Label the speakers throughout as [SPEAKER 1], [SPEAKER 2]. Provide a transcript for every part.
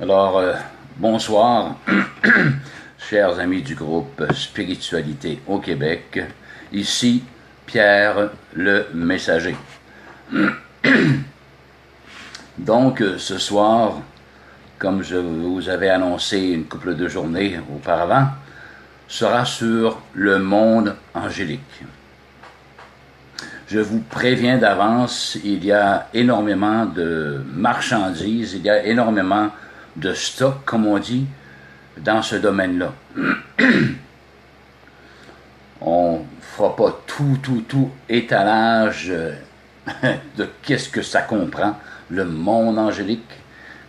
[SPEAKER 1] Alors, bonsoir, chers amis du groupe Spiritualité au Québec. Ici, Pierre le Messager. Donc, ce soir, comme je vous avais annoncé une couple de journées auparavant, sera sur le monde angélique. Je vous préviens d'avance, il y a énormément de marchandises, il y a énormément de stock, comme on dit, dans ce domaine-là. On ne fera pas tout étalage de qu'est-ce que ça comprend, le monde angélique,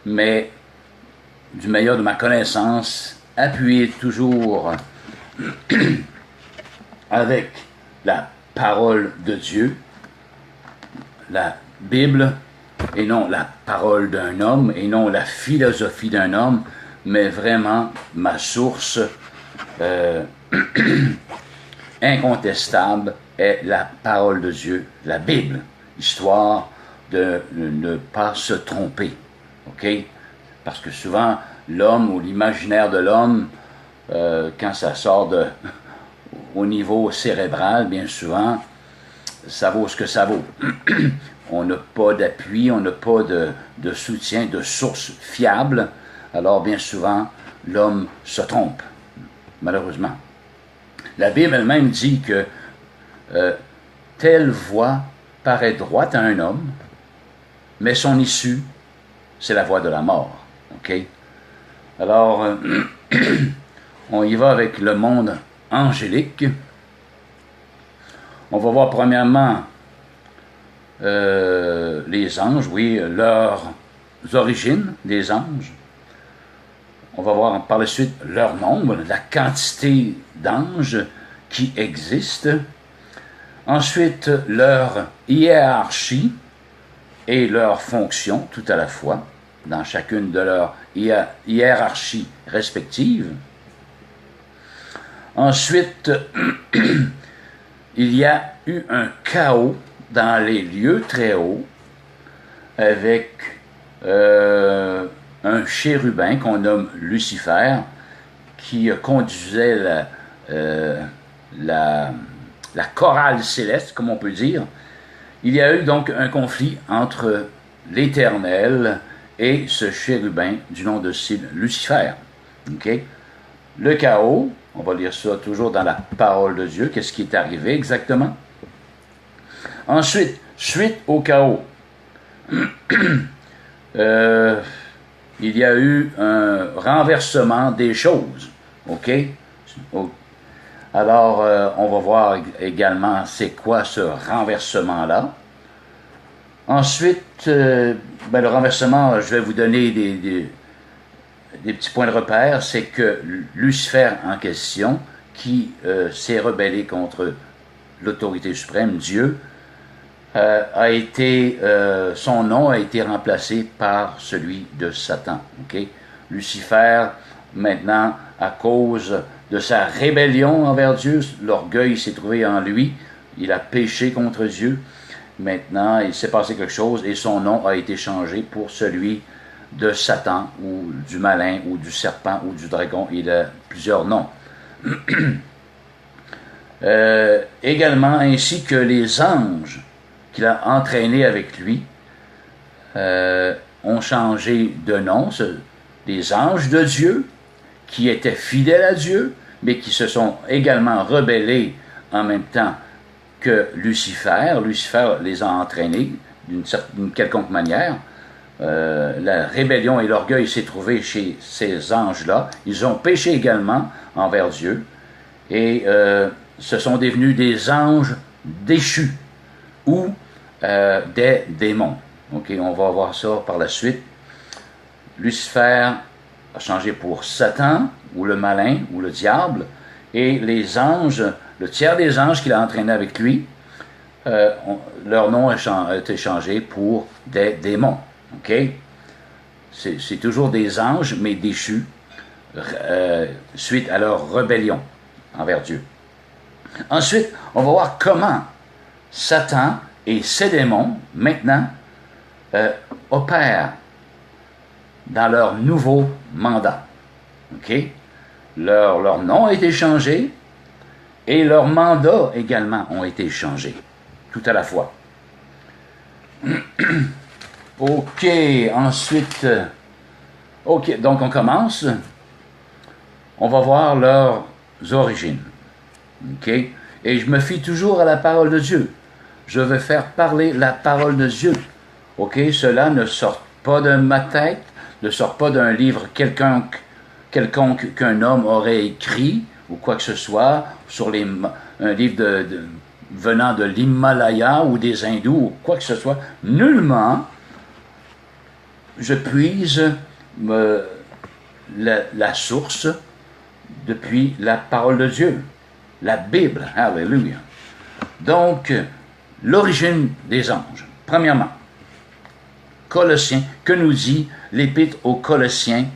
[SPEAKER 1] mais du meilleur de ma connaissance, appuyé toujours avec la parole de Dieu, la Bible, et non la parole d'un homme, et non la philosophie d'un homme, mais vraiment ma source incontestable est la parole de Dieu, la Bible, histoire de ne pas se tromper, ok? Parce que souvent, l'homme ou l'imaginaire de l'homme, quand ça sort au niveau cérébral, bien souvent, ça vaut ce que ça vaut. On n'a pas d'appui, on n'a pas de soutien, de source fiable. Alors, bien souvent, l'homme se trompe, malheureusement. La Bible elle-même dit que telle voie paraît droite à un homme, mais son issue, c'est la voie de la mort. OK? Alors, on y va avec le monde angélique. On va voir premièrement les anges, oui, leurs origines des anges. On va voir par la suite leur nombre, la quantité d'anges qui existent. Ensuite, leur hiérarchie et leurs fonctions tout à la fois, dans chacune de leurs hiérarchies respectives. Ensuite, il y a eu un chaos dans les lieux très hauts avec un chérubin qu'on nomme Lucifer qui conduisait la chorale céleste, comme on peut dire. Il y a eu donc un conflit entre l'Éternel et ce chérubin du nom de Lucifer. Okay? Le chaos, on va lire ça toujours dans la parole de Dieu, qu'est-ce qui est arrivé exactement. Ensuite, suite au chaos, il y a eu un renversement des choses. OK? Alors, on va voir également c'est quoi ce renversement-là. Ensuite, le renversement, je vais vous donner des petits points de repère, c'est que Lucifer en question, qui s'est rebellé contre l'autorité suprême, Dieu, son nom a été remplacé par celui de Satan. Okay? Lucifer, maintenant, à cause de sa rébellion envers Dieu, l'orgueil s'est trouvé en lui, il a péché contre Dieu. Maintenant, il s'est passé quelque chose et son nom a été changé pour celui de Satan ou du malin ou du serpent ou du dragon. Il a plusieurs noms. Également, ainsi que les anges qu'il a entraînés avec lui ont changé de nom. Des anges de Dieu qui étaient fidèles à Dieu, mais qui se sont également rebellés en même temps que Lucifer. Lucifer les a entraînés d'une quelconque manière. La rébellion et l'orgueil s'est trouvé chez ces anges-là. Ils ont péché également envers Dieu et ce sont devenus des anges déchus ou des démons. Okay, on va voir ça par la suite. Lucifer a changé pour Satan ou le malin ou le diable et les anges, le tiers des anges qu'il a entraîné avec lui, leur nom a été changé pour des démons. Okay? C'est toujours des anges, mais déchus, suite à leur rébellion envers Dieu. Ensuite, on va voir comment Satan et ses démons, maintenant, opèrent dans leur nouveau mandat. OK? Leur nom a été changé et leur mandat également ont été changés, tout à la fois. OK, ensuite, OK, donc on commence. On va voir leurs origines. OK? Et je me fie toujours à la parole de Dieu. Je veux faire parler la parole de Dieu. OK? Cela ne sort pas de ma tête, ne sort pas d'un livre quelconque qu'un homme aurait écrit, ou quoi que ce soit, sur un livre venant de l'Himalaya ou des hindous, ou quoi que ce soit. Nullement, je puise la source depuis la parole de Dieu, la Bible. Alléluia. Donc, l'origine des anges. Premièrement, Colossiens, que nous dit l'Épître aux Colossiens,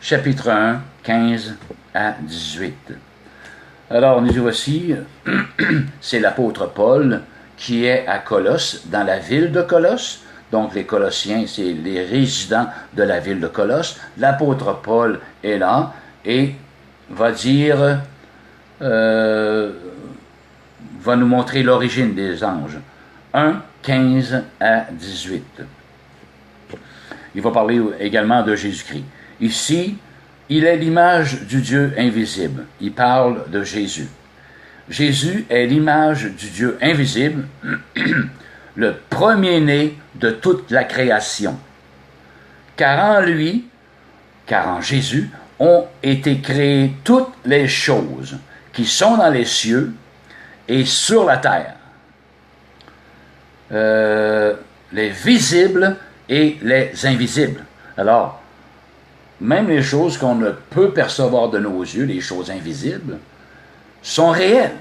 [SPEAKER 1] chapitre 1, 15 à 18. Alors, nous voici, c'est l'apôtre Paul qui est à Colosse, dans la ville de Colosse. Donc, les Colossiens, c'est les résidents de la ville de Colosse. L'apôtre Paul est là et va dire, va nous montrer l'origine des anges. 1, 15 à 18. Il va parler également de Jésus-Christ. Ici, il est l'image du Dieu invisible. Il parle de Jésus. Jésus est l'image du Dieu invisible, le premier-né de toute la création. Car en Jésus, ont été créées toutes les choses qui sont dans les cieux et sur la terre. Les visibles et les invisibles. Alors, même les choses qu'on ne peut percevoir de nos yeux, les choses invisibles, sont réelles.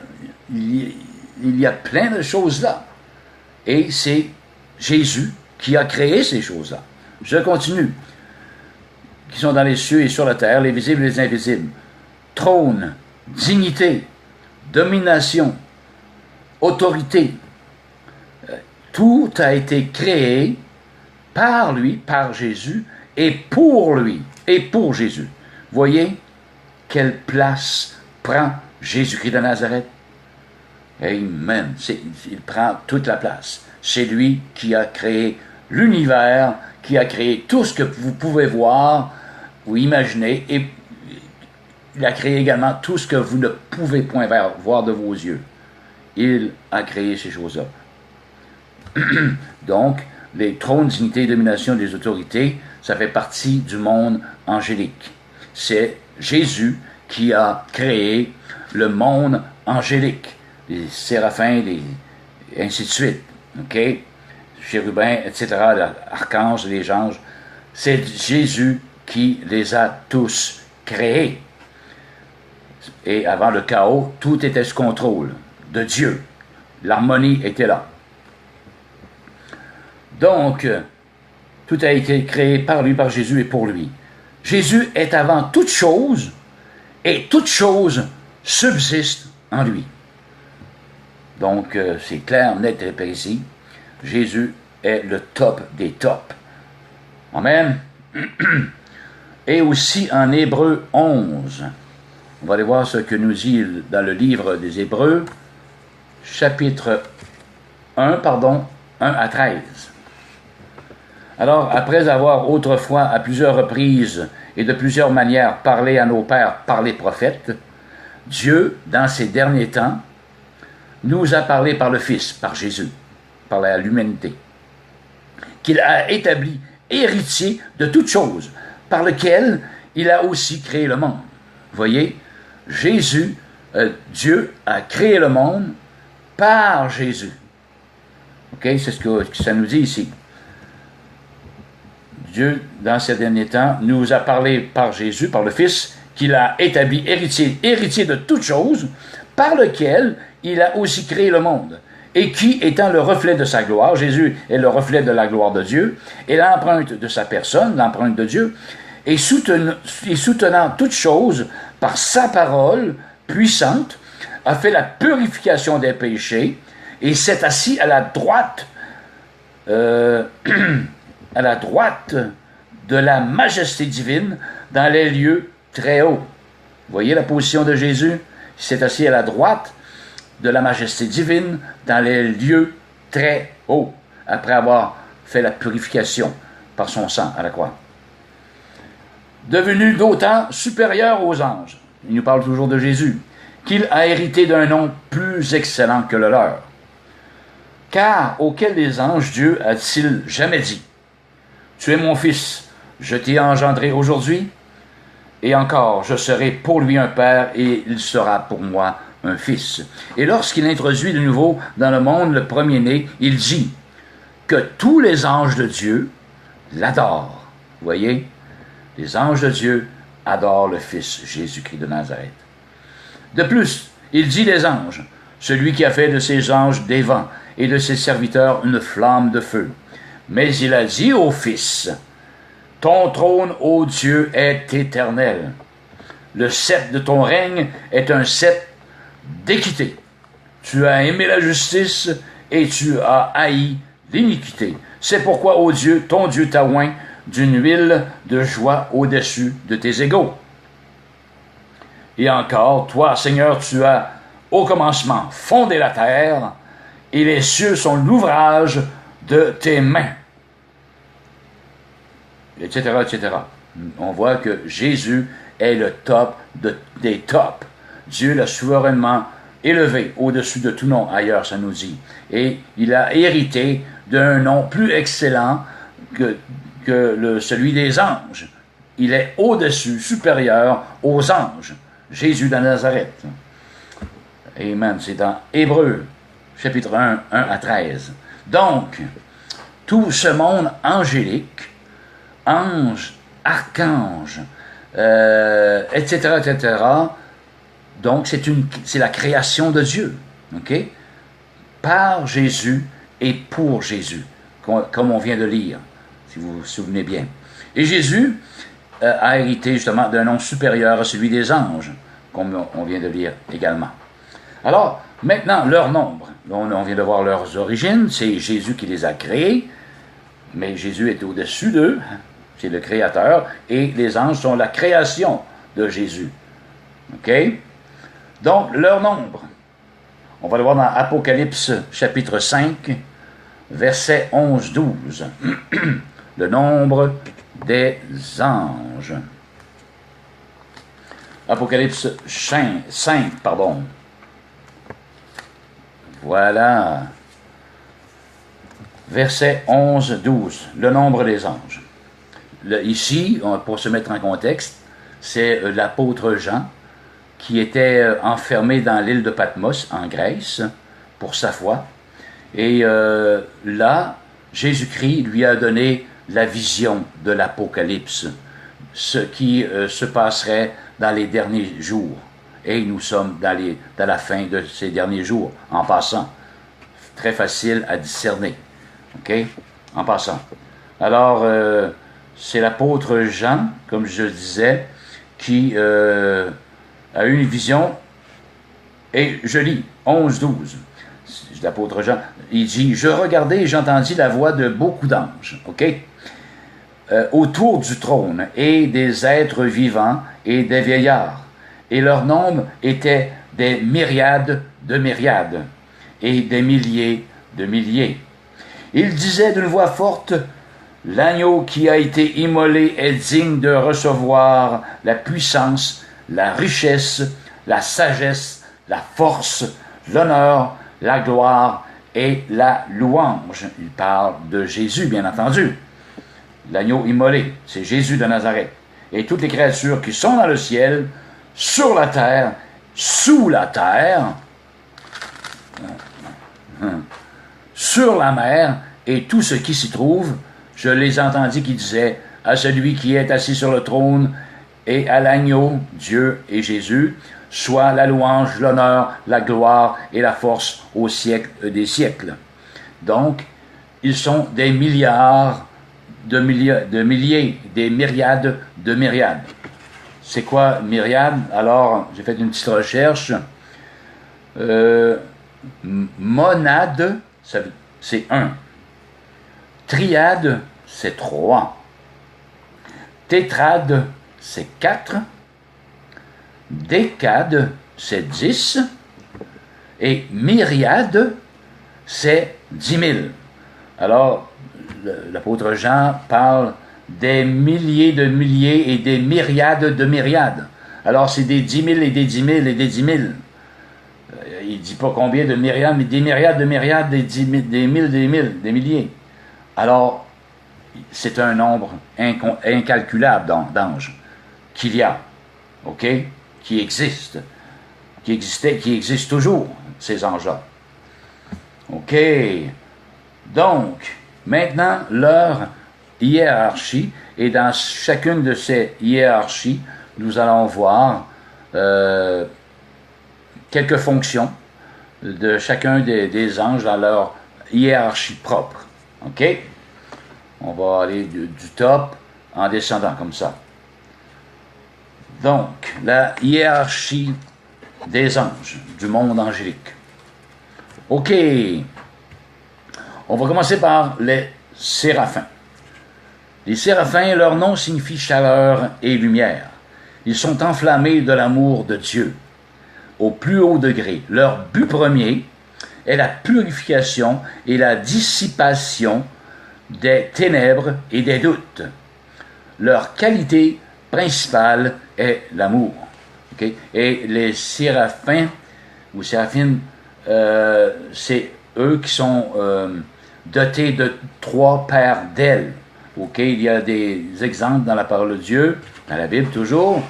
[SPEAKER 1] Il y a plein de choses là. Et c'est Jésus qui a créé ces choses-là. Je continue. Qui sont dans les cieux et sur la terre, les visibles et les invisibles. Trône, dignité, domination, autorité. Tout a été créé par lui, par Jésus, et pour lui, et pour Jésus. Voyez quelle place prend Jésus-Christ de Nazareth? Amen. Il prend toute la place. C'est lui qui a créé l'univers, qui a créé tout ce que vous pouvez voir ou imaginer, et il a créé également tout ce que vous ne pouvez point voir de vos yeux. Il a créé ces choses-là. Donc, les trônes, dignités, domination des autorités, ça fait partie du monde angélique. C'est Jésus qui a créé le monde angélique. Les séraphins, ainsi de suite. OK? Chérubins, etc., l'archange, les anges. C'est Jésus qui les a tous créés. Et avant le chaos, tout était sous contrôle de Dieu. L'harmonie était là. Donc, tout a été créé par lui, par Jésus et pour lui. Jésus est avant toute chose, et toute chose subsiste en lui. Donc, c'est clair, net et précis. Jésus est le top des tops. Amen. Et aussi en Hébreux 11. On va aller voir ce que nous dit dans le livre des Hébreux, chapitre 1 à 13. Alors, après avoir autrefois à plusieurs reprises et de plusieurs manières parlé à nos pères par les prophètes, Dieu, dans ces derniers temps, nous a parlé par le Fils, par Jésus, par l'humanité, qu'il a établi héritier de toutes choses, par lequel il a aussi créé le monde. Voyez, Jésus, Dieu a créé le monde par Jésus. OK, c'est ce que ça nous dit ici. Dieu, dans ces derniers temps, nous a parlé par Jésus, par le Fils, qu'il a établi héritier de toutes choses, par lequel il a aussi créé le monde, et qui, étant le reflet de sa gloire, Jésus est le reflet de la gloire de Dieu, et l'empreinte de sa personne, l'empreinte de Dieu, et soutenant toutes choses par sa parole puissante, a fait la purification des péchés, et s'est assis à la droite de la majesté divine dans les lieux très hauts. Vous voyez la position de Jésus? Il s'est assis à la droite de la majesté divine dans les lieux très hauts, après avoir fait la purification par son sang à la croix. Devenu d'autant supérieur aux anges, il nous parle toujours de Jésus, qu'il a hérité d'un nom plus excellent que le leur. Car auquel des anges Dieu a-t-il jamais dit, « Tu es mon fils, je t'ai engendré aujourd'hui, et encore, je serai pour lui un père, et il sera pour moi un fils. » Et lorsqu'il introduit de nouveau dans le monde le premier-né, il dit que tous les anges de Dieu l'adorent. Vous voyez? Les anges de Dieu adorent le Fils Jésus-Christ de Nazareth. De plus, il dit des anges, celui qui a fait de ses anges des vents et de ses serviteurs une flamme de feu. Mais il a dit au Fils, « Ton trône, ô Dieu, est éternel. Le sceptre de ton règne est un sceptre d'équité. Tu as aimé la justice et tu as haï l'iniquité. C'est pourquoi, ô Dieu, ton Dieu t'a oint d'une huile de joie au-dessus de tes égaux. Et encore, toi, Seigneur, tu as au commencement fondé la terre, et les cieux sont l'ouvrage de tes mains. » Etc., etc. On voit que Jésus est le top des tops. Dieu l'a souverainement élevé au-dessus de tout nom ailleurs, ça nous dit. Et il a hérité d'un nom plus excellent que celui des anges. Il est au-dessus, supérieur aux anges. Jésus de Nazareth. Amen. C'est dans Hébreux, chapitre 1, 1 à 13. Donc, tout ce monde angélique, anges, archanges, etc., etc., donc c'est la création de Dieu, ok? Par Jésus et pour Jésus, comme on vient de lire, si vous vous souvenez bien. Et Jésus a hérité justement d'un nom supérieur à celui des anges, comme on vient de lire également. Alors, maintenant, leur nombre. On vient de voir leurs origines, c'est Jésus qui les a créés, mais Jésus est au-dessus d'eux, c'est le Créateur, et les anges sont la création de Jésus. OK? Donc, leur nombre. On va le voir dans Apocalypse chapitre 5, versets 11-12. Le nombre des anges. Apocalypse 5, pardon. Voilà. Versets 11-12. Le nombre des anges. Ici, pour se mettre en contexte, c'est l'apôtre Jean qui était enfermé dans l'île de Patmos, en Grèce, pour sa foi. Et là, Jésus-Christ lui a donné la vision de l'Apocalypse, ce qui se passerait dans les derniers jours. Et nous sommes dans la fin de ces derniers jours, en passant. Très facile à discerner. OK? En passant. Alors, c'est l'apôtre Jean, comme je disais, qui a eu une vision, et je lis, 11-12, l'apôtre Jean, il dit, « Je regardai et j'entendis la voix de beaucoup d'anges, OK? Autour du trône, et des êtres vivants et des vieillards, et leur nombre était des myriades de myriades, et des milliers de milliers. Ils disaient d'une voix forte, « L'agneau qui a été immolé est digne de recevoir la puissance, la richesse, la sagesse, la force, l'honneur, la gloire et la louange. » Il parle de Jésus, bien entendu. L'agneau immolé, c'est Jésus de Nazareth. Et toutes les créatures qui sont dans le ciel, sur la terre, sous la terre, sur la mer, et tout ce qui s'y trouve, je les entendis qui disaient, « À celui qui est assis sur le trône, et à l'agneau, Dieu et Jésus, soit la louange, l'honneur, la gloire et la force au siècle des siècles. » Donc, ils sont des milliards de milliers, des myriades de myriades. C'est quoi myriade? Alors, j'ai fait une petite recherche. Monade, c'est 1. Triade, c'est 3. Tétrade, c'est 4. Décade, c'est 10. Et myriade, c'est 10 000. Alors, l'apôtre Jean parle des milliers de milliers et des myriades de myriades. Alors, c'est des 10 000 et des 10 000 et des 10 000. Il ne dit pas combien de myriades, mais des myriades de myriades, des 10 000, des 1000, des 1000, des milliers. Alors, c'est un nombre incalculable d'anges qu'il y a, OK, qui existe, qui existait, qui existe toujours, ces anges-là. OK. Donc, maintenant, leur hiérarchie, et dans chacune de ces hiérarchies, nous allons voir quelques fonctions de chacun des anges dans leur hiérarchie propre. OK? On va aller du top en descendant comme ça. Donc, la hiérarchie des anges, du monde angélique. OK. On va commencer par les séraphins. Les séraphins, leur nom signifie chaleur et lumière. Ils sont enflammés de l'amour de Dieu au plus haut degré. Leur but premier est la purification et la dissipation des ténèbres et des doutes. Leur qualité principale est l'amour. Okay? Et les séraphins ou séraphines, c'est eux qui sont dotés de 3 paires d'ailes. Okay? Il y a des exemples dans la parole de Dieu, dans la Bible toujours.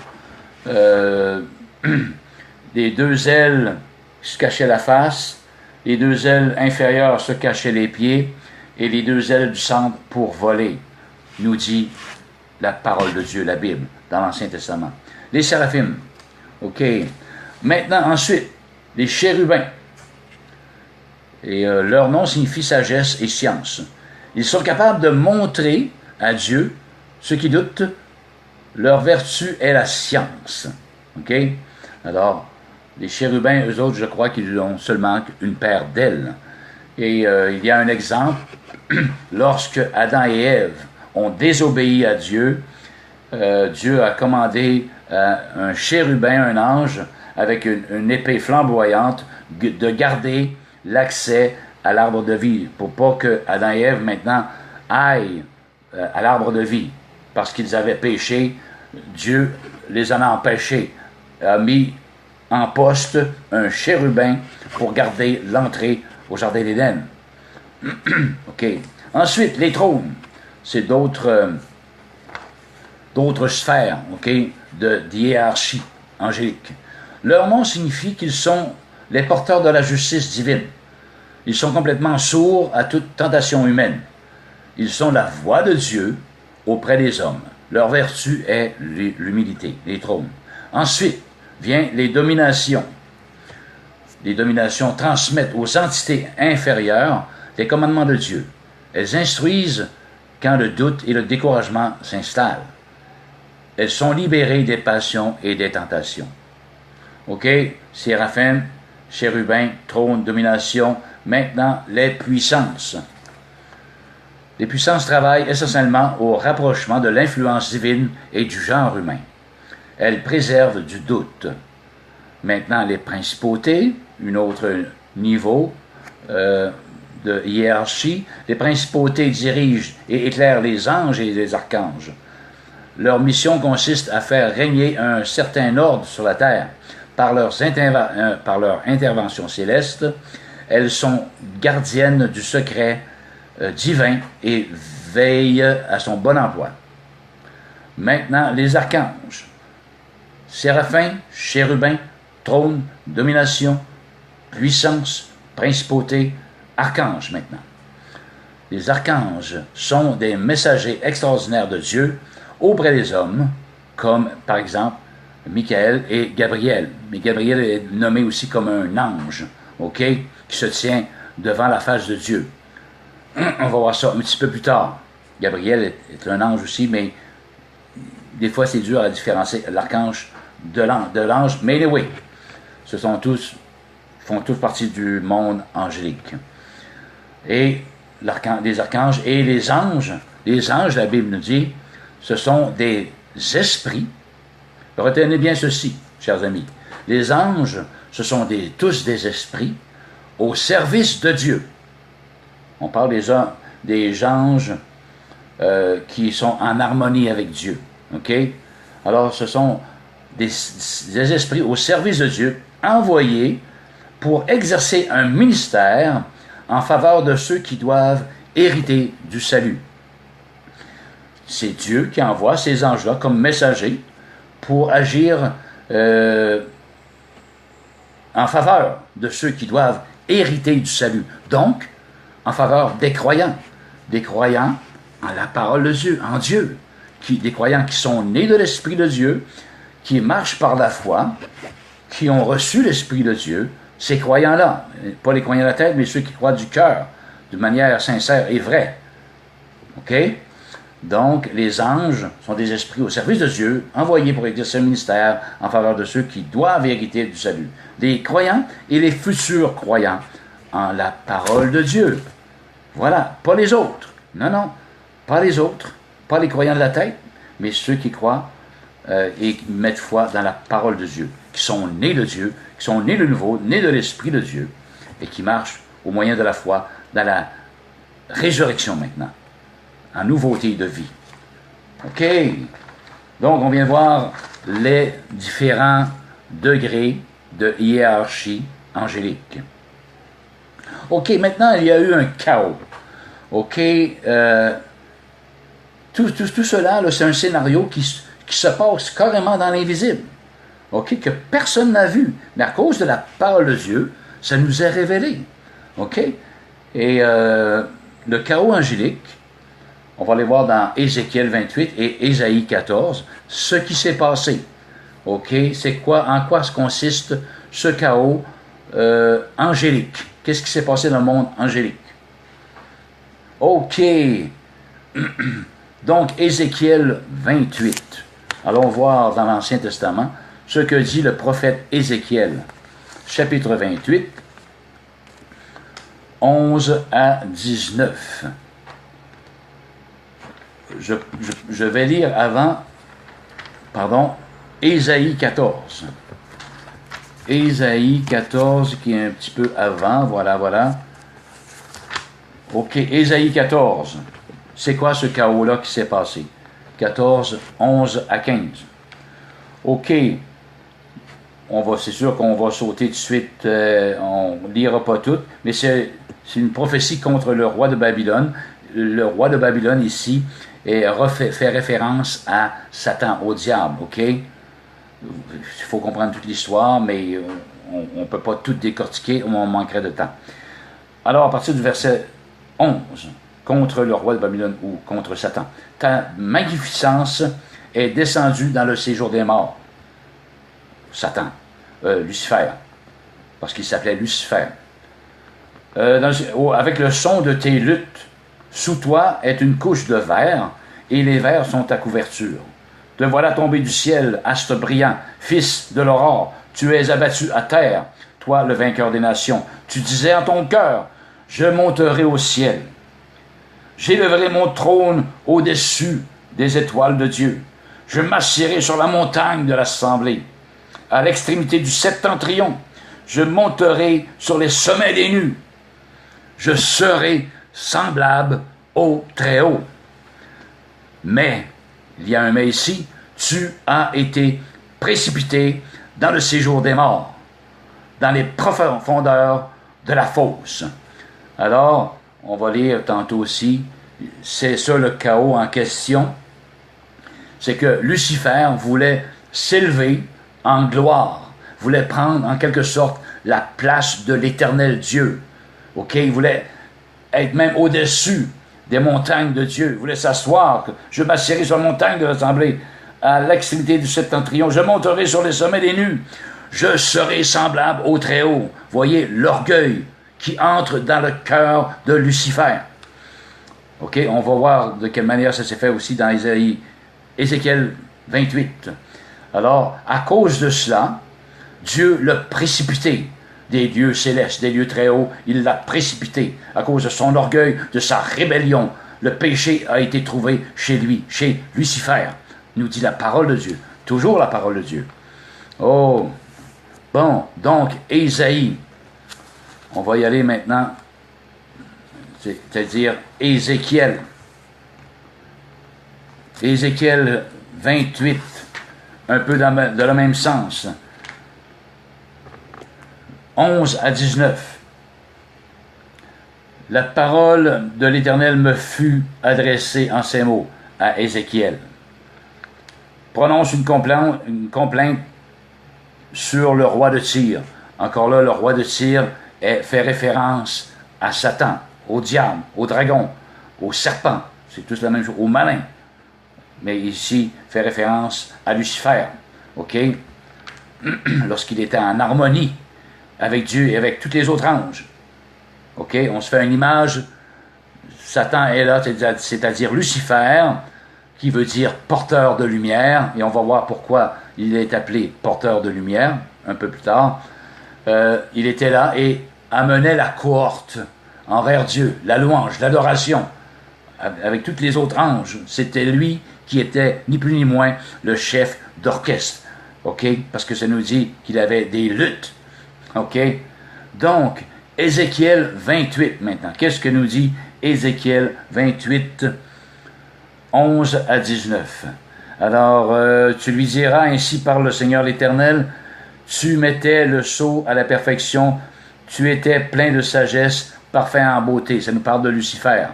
[SPEAKER 1] Les 2 ailes se cachaient la face, les 2 ailes inférieures se cachaient les pieds, et les 2 ailes du centre pour voler, nous dit la parole de Dieu, la Bible, dans l'Ancien Testament. Les séraphim, OK. Maintenant, ensuite, les chérubins. Et leur nom signifie sagesse et science. Ils sont capables de montrer à Dieu ceux qui doutent. Leur vertu est la science. OK? Alors, les chérubins, eux autres, je crois qu'ils ont seulement une paire d'ailes. Et il y a un exemple, lorsque Adam et Ève ont désobéi à Dieu, Dieu a commandé à un chérubin, un ange, avec une épée flamboyante, de garder l'accès à l'arbre de vie, pour pas que Adam et Ève maintenant aillent à l'arbre de vie, parce qu'ils avaient péché. Dieu les en a empêchés, a mis en poste un chérubin pour garder l'entrée au jardin d'Éden. OK. Ensuite, les trônes, c'est d'autres sphères, OK, de hiérarchie angélique. Leur nom signifie qu'ils sont les porteurs de la justice divine. Ils sont complètement sourds à toute tentation humaine. Ils sont la voix de Dieu auprès des hommes. Leur vertu est l'humilité, les trônes. Ensuite, vient les dominations. Les dominations transmettent aux entités inférieures les commandements de Dieu. Elles instruisent quand le doute et le découragement s'installent. Elles sont libérées des passions et des tentations. OK? Séraphim, chérubin, trône, domination. Maintenant, les puissances. Les puissances travaillent essentiellement au rapprochement de l'influence divine et du genre humain. Elles préservent du doute. Maintenant, les principautés, un autre niveau de hiérarchie. Les principautés dirigent et éclairent les anges et les archanges. Leur mission consiste à faire régner un certain ordre sur la terre. Par leur intervention céleste, elles sont gardiennes du secret divin et veillent à son bon emploi. Maintenant, les archanges. Séraphins, chérubins, trône, domination, puissance, principauté, archanges maintenant. Les archanges sont des messagers extraordinaires de Dieu auprès des hommes, comme par exemple Michael et Gabriel. Mais Gabriel est nommé aussi comme un ange, OK, qui se tient devant la face de Dieu. On va voir ça un petit peu plus tard. Gabriel est un ange aussi, mais des fois c'est dur à différencier l'archange de l'ange, mais oui, ce sont tous, font tous partie du monde angélique. Et les archanges et les anges, la Bible nous dit, ce sont des esprits. Retenez bien ceci, chers amis. Les anges, ce sont tous des esprits au service de Dieu. On parle des anges qui sont en harmonie avec Dieu. OK? Alors, ce sont des esprits au service de Dieu, envoyés pour exercer un ministère en faveur de ceux qui doivent hériter du salut. C'est Dieu qui envoie ces anges-là comme messagers pour agir en faveur de ceux qui doivent hériter du salut. Donc, en faveur des croyants en la parole de Dieu, en Dieu, des croyants qui sont nés de l'Esprit de Dieu, qui marchent par la foi, qui ont reçu l'Esprit de Dieu, ces croyants-là, pas les croyants de la tête, mais ceux qui croient du cœur, de manière sincère et vraie. OK? Donc, les anges sont des esprits au service de Dieu, envoyés pour exercer un ministère en faveur de ceux qui doivent hériter du salut. Les croyants et les futurs croyants en la parole de Dieu. Voilà, pas les autres. Non, pas les autres, pas les croyants de la tête, mais ceux qui croient et mettent foi dans la parole de Dieu, qui sont nés de Dieu, qui sont nés de nouveau, nés de l'Esprit de Dieu, et qui marchent au moyen de la foi dans la résurrection maintenant, en nouveauté de vie. OK? Donc, on vient voir les différents degrés de hiérarchie angélique. OK, maintenant, il y a eu un chaos. OK? Tout cela, c'est un scénario qui se passe carrément dans l'invisible. OK? Que personne n'a vu. Mais à cause de la parole de Dieu, ça nous est révélé. OK? Et le chaos angélique, on va aller voir dans Ézéchiel 28 et Ésaïe 14, ce qui s'est passé. OK? C'est quoi, en quoi consiste ce chaos angélique? Qu'est-ce qui s'est passé dans le monde angélique? OK. Donc, Ézéchiel 28. Allons voir dans l'Ancien Testament ce que dit le prophète Ézéchiel, chapitre 28, 11 à 19. Je vais lire avant, Ésaïe 14. Ésaïe 14, qui est un petit peu avant, voilà. OK, Ésaïe 14. C'est quoi ce chaos-là qui s'est passé? 14, 11 à 15. OK. C'est sûr qu'on va sauter tout de suite, on ne lira pas tout, mais c'est une prophétie contre le roi de Babylone. Le roi de Babylone, ici, fait référence à Satan, au diable, OK? Il faut comprendre toute l'histoire, mais on ne peut pas tout décortiquer, on manquerait de temps. Alors, à partir du verset 11, contre le roi de Babylone ou contre Satan, ta magnificence est descendue dans le séjour des morts. Satan, Lucifer, parce qu'il s'appelait Lucifer. Avec le son de tes luttes, sous toi est une couche de verre, et les vers sont ta couverture. Te voilà tombé du ciel, astre brillant, fils de l'aurore, tu es abattu à terre, toi le vainqueur des nations. Tu disais en ton cœur, je monterai au ciel. J'élèverai mon trône au-dessus des étoiles de Dieu. Je m'assiérai sur la montagne de l'assemblée. À l'extrémité du septentrion, je monterai sur les sommets des nues. Je serai semblable au Très-Haut. Mais, il y a un mais ici, tu as été précipité dans le séjour des morts, dans les profondeurs de la fosse. Alors, on va lire tantôt aussi, c'est ça le chaos en question, c'est que Lucifer voulait s'élever en gloire, voulait prendre en quelque sorte la place de l'éternel Dieu. OK? Il voulait être même au-dessus des montagnes de Dieu. Il voulait s'asseoir. Je m'assierai sur la montagne de l'Assemblée, à l'extrémité du septentrion. Je monterai sur les sommets des nues. Je serai semblable au Très-Haut. Voyez l'orgueil qui entre dans le cœur de Lucifer. OK? On va voir de quelle manière ça s'est fait aussi dans Ézéchiel 28. Alors, à cause de cela, Dieu l'a précipité des lieux célestes, des lieux très hauts. Il l'a précipité à cause de son orgueil, de sa rébellion. Le péché a été trouvé chez lui, chez Lucifer. nous dit la parole de Dieu. Toujours la parole de Dieu. Oh, bon, donc, Ésaïe. On va y aller maintenant, c'est-à-dire Ézéchiel. Ézéchiel 28, un peu dans le même sens. 11 à 19. La parole de l'Éternel me fut adressée en ces mots à Ézéchiel. Prononce une complainte sur le roi de Tyr. Encore là, le roi de Tyr fait référence à Satan, au diable, au dragon, au serpent. C'est tous la même chose, au malin. Mais ici, fait référence à Lucifer. OK? Lorsqu'il était en harmonie avec Dieu et avec tous les autres anges. OK? On se fait une image. Satan est là, c'est-à-dire Lucifer, qui veut dire porteur de lumière. Et on va voir pourquoi il est appelé porteur de lumière, un peu plus tard. Il était là et amenait la cohorte envers Dieu, la louange, l'adoration, avec tous les autres anges. C'était lui qui était, ni plus ni moins, le chef d'orchestre. OK? Parce que ça nous dit qu'il avait des luttes. OK? Donc, Ézéchiel 28 maintenant. Qu'est-ce que nous dit Ézéchiel 28, 11 à 19? Alors, tu lui diras, ainsi parle le Seigneur l'Éternel, tu mettais le sceau à la perfection, tu étais plein de sagesse, parfait en beauté. Ça nous parle de Lucifer.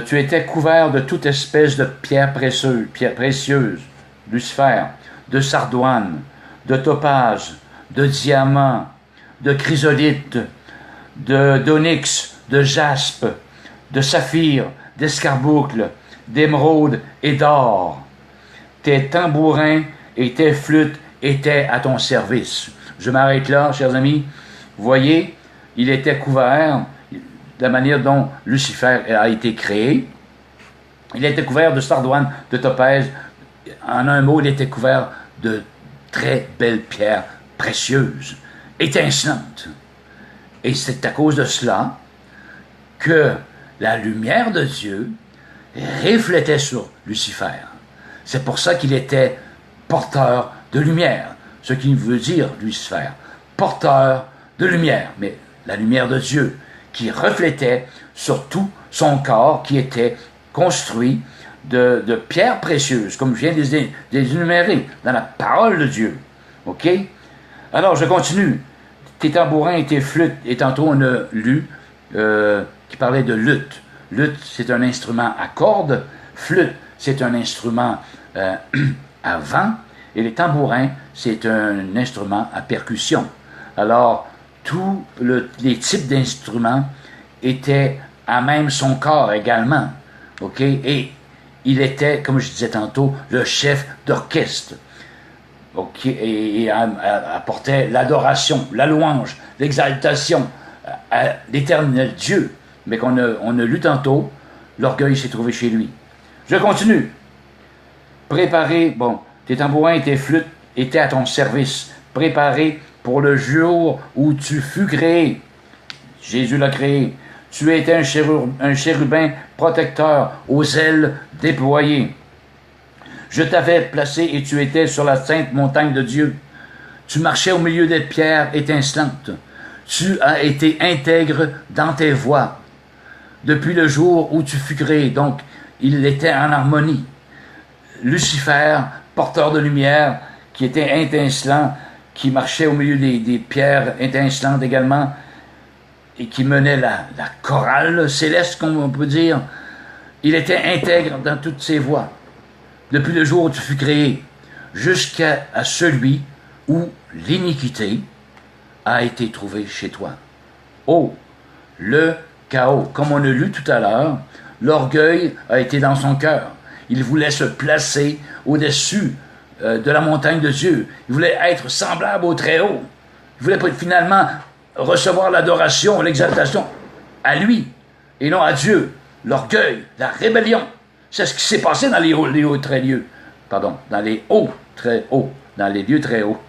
[SPEAKER 1] Tu étais couvert de toute espèce de pierres précieuses, Lucifer, de sardoine, de topaz, de diamant, de chrysolite, d'onyx, de jaspe, de saphir, d'escarboucle, d'émeraude et d'or. Tes tambourins et tes flûtes étaient à ton service. Je m'arrête là, chers amis. Vous voyez, il était couvert de la manière dont Lucifer a été créé. Il était couvert de sardoine, de topaz. En un mot, il était couvert de très belles pierres précieuses, étincelantes. Et c'est à cause de cela que la lumière de Dieu reflétait sur Lucifer. C'est pour ça qu'il était porteur de lumière, ce qui veut dire Lucifer, porteur de lumière, mais la lumière de Dieu qui reflétait sur tout son corps qui était construit de pierres précieuses, comme je viens de les énumérer dans la parole de Dieu. OK? Alors, je continue. Tes tambourins et tes flûtes, et tantôt on a lu qui parlait de luth. Luth, c'est un instrument à cordes. Flûte, c'est un instrument à vent. Et les tambourins, c'est un instrument à percussion. Alors, tous les types d'instruments étaient à même son corps également. OK? Et il était, comme je disais tantôt, le chef d'orchestre. OK? Et apportait l'adoration, la louange, l'exaltation à l'éternel Dieu. Mais qu'on a lu tantôt, l'orgueil s'est trouvé chez lui. Je continue. Préparé, bon, tes tambourins et tes flûtes étaient à ton service. Préparé pour le jour où tu fus créé. Jésus l'a créé. Tu étais un chérubin protecteur aux ailes déployées. Je t'avais placé et tu étais sur la sainte montagne de Dieu. Tu marchais au milieu des pierres étincelantes. Tu as été intègre dans tes voies. Depuis le jour où tu fus créé, donc il était en harmonie. Lucifer, porteur de lumière, qui était étincelant, qui marchait au milieu des pierres étincelantes également, et qui menait la chorale céleste, comme on peut dire, il était intègre dans toutes ses voies. Depuis le jour où tu fus créé, jusqu'à celui où l'iniquité a été trouvée chez toi. Oh, le chaos. Comme on a lu tout à l'heure, l'orgueil a été dans son cœur. Il voulait se placer au-dessus de la montagne de Dieu. Il voulait être semblable au Très-Haut. Il voulait finalement recevoir l'adoration, l'exaltation à lui et non à Dieu. L'orgueil, la rébellion. C'est ce qui s'est passé dans les hauts très lieux. Pardon, dans les hauts très hauts, dans les lieux très hauts.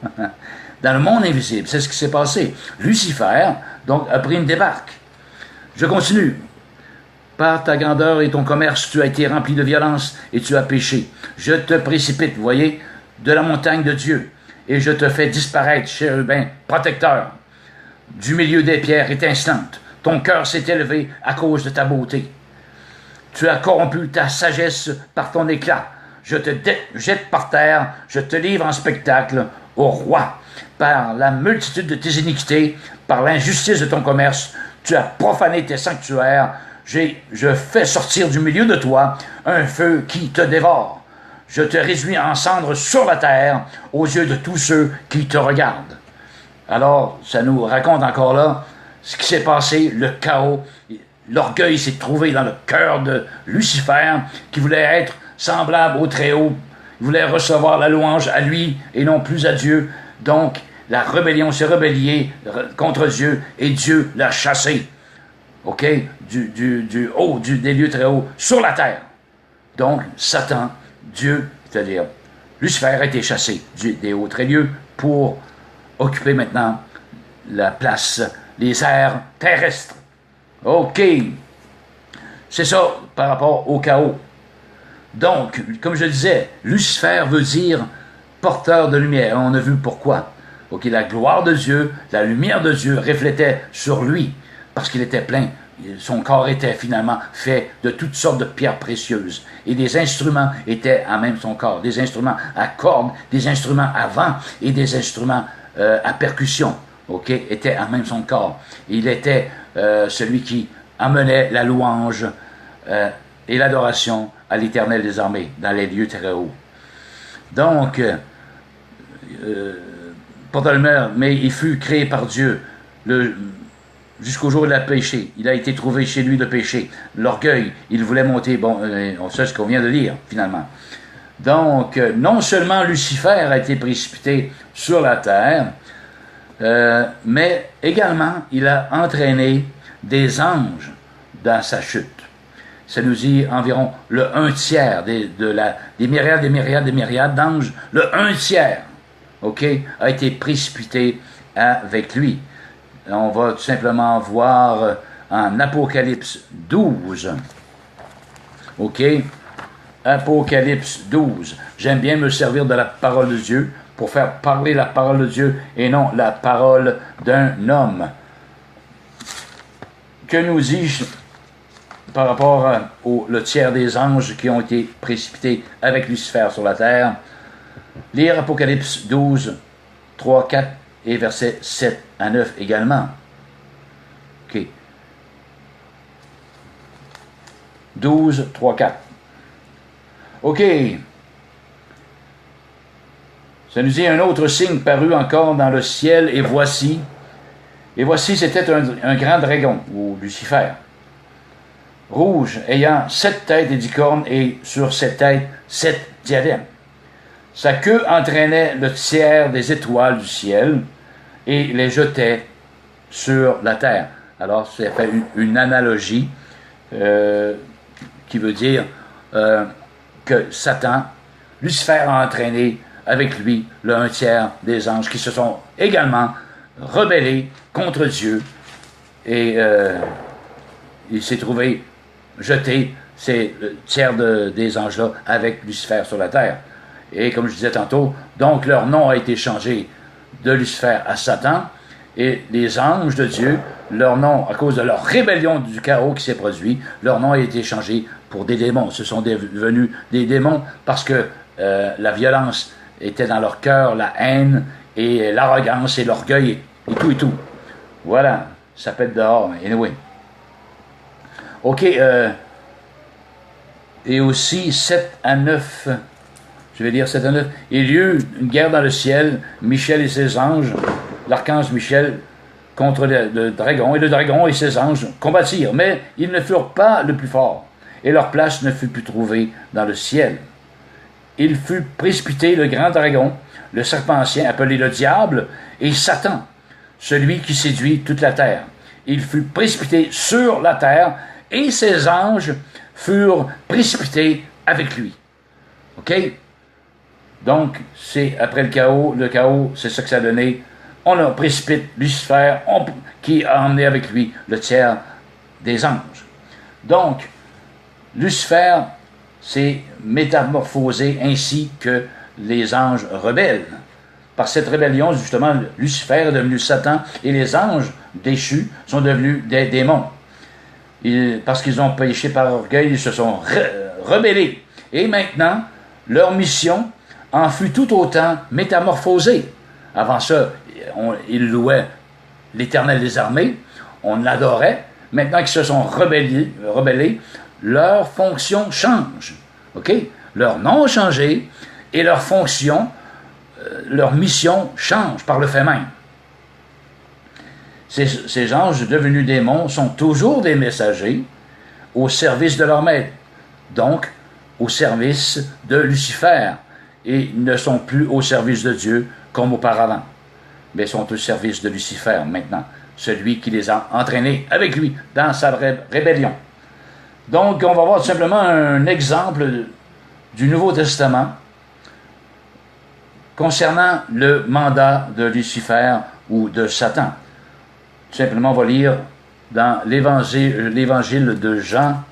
[SPEAKER 1] Dans le monde invisible, c'est ce qui s'est passé. Lucifer, donc, a pris une débarque. Je continue. Par ta grandeur et ton commerce, tu as été rempli de violence et tu as péché. Je te précipite, vous voyez, de la montagne de Dieu, et je te fais disparaître, chérubin protecteur, du milieu des pierres étincelantes. Ton cœur s'est élevé à cause de ta beauté. Tu as corrompu ta sagesse par ton éclat. Je te jette par terre, je te livre en spectacle au roi. Par la multitude de tes iniquités, par l'injustice de ton commerce, tu as profané tes sanctuaires. Je fais sortir du milieu de toi un feu qui te dévore. Je te réduis en cendres sur la terre aux yeux de tous ceux qui te regardent. Alors, ça nous raconte encore là ce qui s'est passé, le chaos. L'orgueil s'est trouvé dans le cœur de Lucifer, qui voulait être semblable au Très-Haut. Il voulait recevoir la louange à lui et non plus à Dieu. Donc, la rébellion s'est rebellée contre Dieu et Dieu l'a chassé. OK? Du haut, des lieux très hauts, sur la terre. Donc, Satan, Dieu, c'est-à-dire Lucifer a été chassé des hauts très lieux pour occuper maintenant la place, les airs terrestres. OK. C'est ça par rapport au chaos. Donc, comme je disais, Lucifer veut dire porteur de lumière. On a vu pourquoi. OK, la gloire de Dieu, la lumière de Dieu reflétait sur lui parce qu'il était plein. Son corps était finalement fait de toutes sortes de pierres précieuses. Et des instruments étaient à même son corps. Des instruments à cordes, des instruments à vent et des instruments à percussion. OK, étaient à même son corps. Il était celui qui amenait la louange et l'adoration à l'Éternel des armées dans les lieux très hauts. Donc, porteur de lumière, mais il fut créé par Dieu jusqu'au jour où il a péché. Il a été trouvé chez lui le péché. L'orgueil, il voulait monter. Bon, on sait ce qu'on vient de lire, finalement. Donc, non seulement Lucifer a été précipité sur la terre, mais également, il a entraîné des anges dans sa chute. Ça nous dit environ le 1/3 des myriades d'anges. Le 1/3, OK, a été précipité avec lui. On va tout simplement voir en Apocalypse 12. OK? Apocalypse 12. J'aime bien me servir de la parole de Dieu pour faire parler la parole de Dieu et non la parole d'un homme. Que nous dis-je par rapport le tiers des anges qui ont été précipités avec Lucifer sur la terre? Lire Apocalypse 12, 3, 4 et versets 7 à 9 également. OK. 12, 3, 4. OK. Ça nous dit un autre signe parut encore dans le ciel, et voici c'était un grand dragon, ou Lucifer, rouge, ayant 7 têtes et 10 cornes, et sur 7 têtes, 7 diadèmes. Sa queue entraînait le tiers des étoiles du ciel, et les jetait sur la terre. Alors, ça fait une analogie qui veut dire que Satan, Lucifer a entraîné avec lui le 1/3 des anges qui se sont également rebellés contre Dieu et il s'est trouvé jeté, c'est le tiers des anges-là avec Lucifer sur la terre. Et comme je disais tantôt, donc leur nom a été changé de Lucifer à Satan, et les anges de Dieu, leur nom, à cause de leur rébellion du chaos qui s'est produit, leur nom a été changé pour des démons. Ce sont devenus des démons parce que la violence était dans leur cœur, la haine et l'arrogance et l'orgueil et tout et tout. Voilà, ça pète dehors, mais anyway. OK, et aussi 7 à 9, je vais lire 7 à 9. Il y eut une guerre dans le ciel, Michel et ses anges, l'archange Michel contre le dragon, et le dragon et ses anges combattirent, mais ils ne furent pas le plus fort, et leur place ne fut plus trouvée dans le ciel. Il fut précipité le grand dragon, le serpent ancien, appelé le diable, et Satan, celui qui séduit toute la terre. Il fut précipité sur la terre, et ses anges furent précipités avec lui. OK? Donc, c'est après le chaos, c'est ça que ça a donné. On a précipité Lucifer, qui a emmené avec lui le tiers des anges. Donc, Lucifer s'est métamorphosé ainsi que les anges rebelles. Par cette rébellion, justement, Lucifer est devenu Satan et les anges déchus sont devenus des démons. Parce qu'ils ont péché par orgueil, ils se sont rebellés. Et maintenant, leur mission en fut tout autant métamorphosée. Avant ça, ils louaient l'Éternel des armées, on l'adorait. Maintenant qu'ils se sont rebellés, leur fonction change. OK? Leur nom a changé et leur fonction, leur mission change par le fait même. Ces anges devenus démons sont toujours des messagers au service de leur maître, donc au service de Lucifer, et ne sont plus au service de Dieu comme auparavant, mais sont au service de Lucifer maintenant, celui qui les a entraînés avec lui dans sa rébellion. Donc, on va voir simplement un exemple du Nouveau Testament concernant le mandat de Lucifer ou de Satan. Tout simplement, on va lire dans l'évangile de Jean,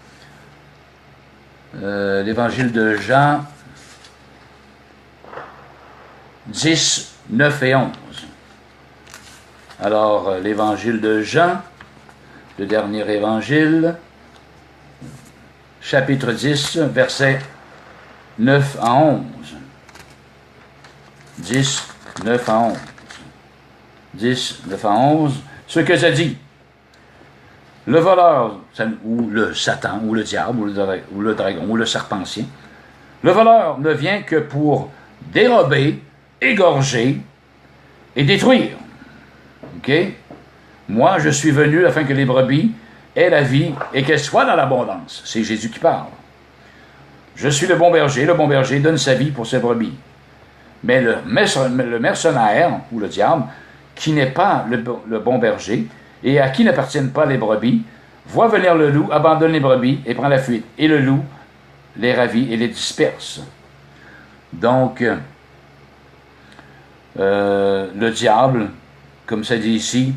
[SPEAKER 1] 10, 9 et 11. Alors, l'évangile de Jean, le dernier évangile, chapitre 10, versets 9 à 11. 10, 9 à 11. 10, 9 à 11. Ce que ça dit. Le voleur, ou le Satan, ou le diable, ou le dragon, ou le serpentien, le voleur ne vient que pour dérober, égorger et détruire. OK? Moi, je suis venu afin que les brebis aient la vie et qu'elles soient dans l'abondance. C'est Jésus qui parle. Je suis le bon berger donne sa vie pour ses brebis. Mais le mercenaire, ou le diable, qui n'est pas le bon berger, et à qui n'appartiennent pas les brebis, voit venir le loup, abandonne les brebis et prend la fuite. Et le loup les ravit et les disperse. Donc, le diable, comme ça dit ici,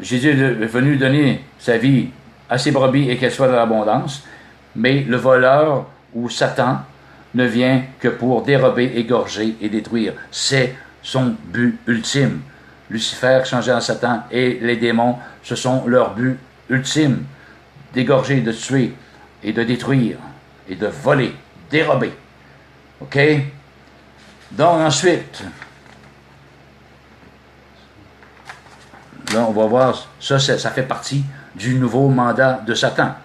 [SPEAKER 1] Jésus est venu donner sa vie à ses brebis et qu'elles soient dans l'abondance, mais le voleur ou Satan ne vient que pour dérober, égorger et détruire. C'est son but ultime. Lucifer changé en Satan et les démons, ce sont leur but ultime, d'égorger, de tuer et de détruire et de voler, dérober. OK? Donc ensuite, là on va voir, ça fait partie du nouveau mandat de Satan.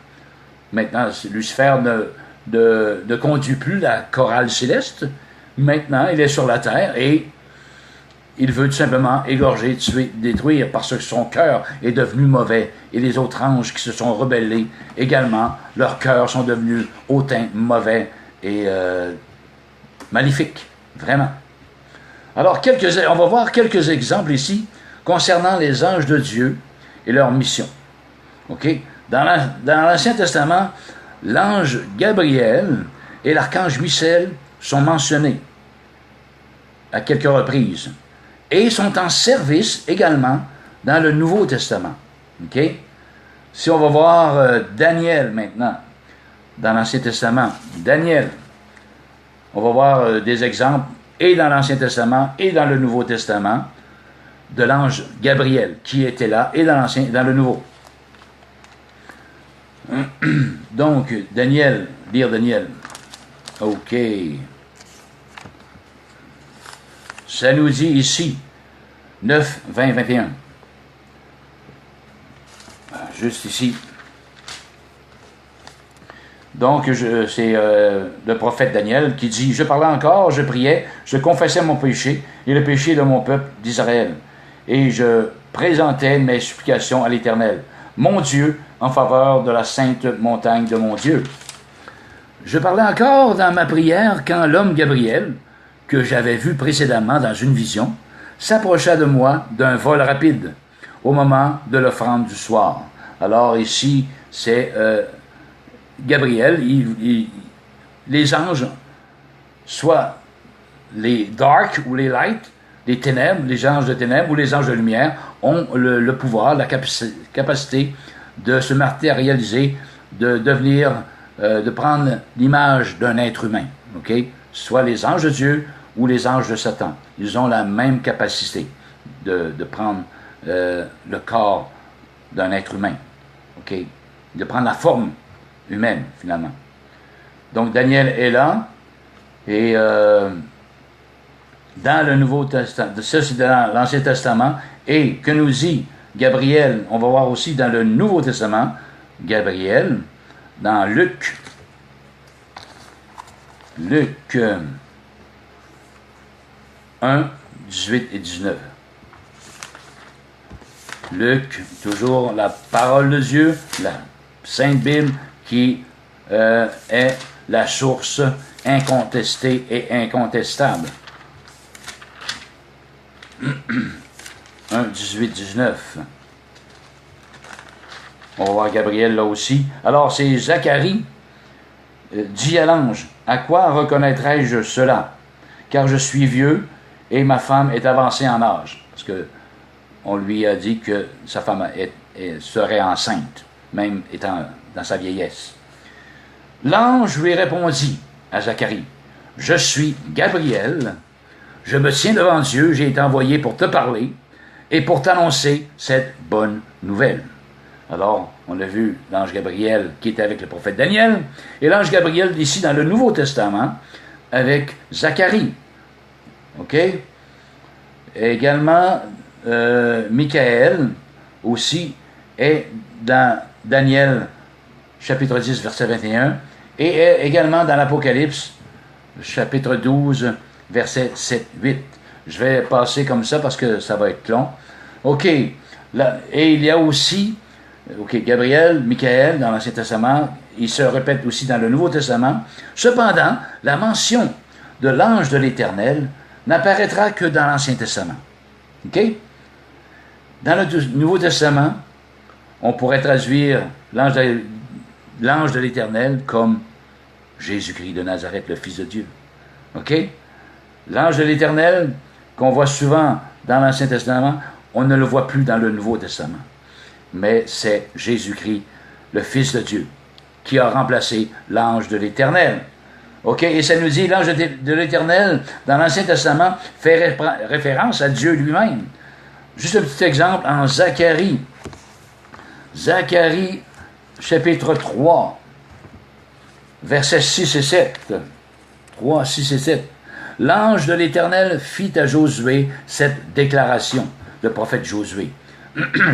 [SPEAKER 1] Maintenant, Lucifer ne conduit plus la chorale céleste. Maintenant, il est sur la terre et il veut tout simplement égorger, tuer, détruire parce que son cœur est devenu mauvais. Et les autres anges qui se sont rebellés également, leurs cœurs sont devenus hautains, mauvais et maléfiques. Vraiment. Alors, on va voir quelques exemples ici concernant les anges de Dieu et leur mission. OK? Dans l'Ancien Testament, l'ange Gabriel et l'archange Michel sont mentionnés à quelques reprises. Et sont en service également dans le Nouveau Testament. OK? Si on va voir Daniel maintenant, dans l'Ancien Testament, Daniel, on va voir des exemples, et dans l'Ancien Testament, et dans le Nouveau Testament, de l'ange Gabriel, qui était là, et dans l'Ancien et dans le Nouveau. Donc, Daniel, lire Daniel. OK. Ça nous dit ici, 9, 20, 21. Juste ici. Donc, c'est le prophète Daniel qui dit « Je parlais encore, je priais, je confessais mon péché et le péché de mon peuple d'Israël. Et je présentais mes supplications à l'Éternel, mon Dieu, en faveur de la sainte montagne de mon Dieu. Je parlais encore dans ma prière quand l'homme Gabriel, que j'avais vu précédemment dans une vision, s'approcha de moi d'un vol rapide au moment de l'offrande du soir. » Alors ici, c'est Gabriel, les anges, soit les dark ou les light, les ténèbres, les anges de ténèbres ou les anges de lumière, ont le pouvoir, la capacité de se matérialiser, de devenir, de prendre l'image d'un être humain. OK? Soit les anges de Dieu ou les anges de Satan. Ils ont la même capacité de prendre le corps d'un être humain. OK? De prendre la forme humaine, finalement. Donc, Daniel est là, et dans le Nouveau Testament, ça c'est dans l'Ancien Testament, et que nous dit Gabriel, on va voir aussi dans le Nouveau Testament, Gabriel, dans Luc 1, 18 et 19. Luc, toujours la parole de Dieu, la Sainte Bible, qui est la source incontestée et incontestable. 1, 18, 19. On va voir Gabriel là aussi. Alors, c'est Zacharie, dit à l'ange, « À quoi reconnaîtrai-je cela? Car je suis vieux et ma femme est avancée en âge. » Parce que on lui a dit que sa femme serait enceinte, même étant dans sa vieillesse. L'ange lui répondit à Zacharie, « Je suis Gabriel, je me tiens devant Dieu, j'ai été envoyé pour te parler et pour t'annoncer cette bonne nouvelle. » Alors, on a vu l'ange Gabriel qui était avec le prophète Daniel, et l'ange Gabriel ici dans le Nouveau Testament avec Zacharie. OK? Et également, Michaël aussi est dans Daniel chapitre 10, verset 21, et est également dans l'Apocalypse chapitre 12, verset 7-8. Je vais passer comme ça parce que ça va être long. OK. Là, et il y a aussi, Gabriel, Michaël dans l'Ancien Testament, il se répète aussi dans le Nouveau Testament. Cependant, la mention de l'ange de l'Éternel n'apparaîtra que dans l'Ancien Testament. OK? Dans le Nouveau Testament, on pourrait traduire l'ange de l'Éternel comme Jésus-Christ de Nazareth, le Fils de Dieu. OK? L'ange de l'Éternel, qu'on voit souvent dans l'Ancien Testament, on ne le voit plus dans le Nouveau Testament. Mais c'est Jésus-Christ, le Fils de Dieu, qui a remplacé l'ange de l'Éternel. OK? Et ça nous dit, l'ange de l'Éternel, dans l'Ancien Testament, fait référence à Dieu lui-même. Juste un petit exemple en Zacharie. Zacharie, chapitre 3, versets 6 et 7. 3, 6 et 7. L'ange de l'Éternel fit à Josué cette déclaration, le prophète Josué.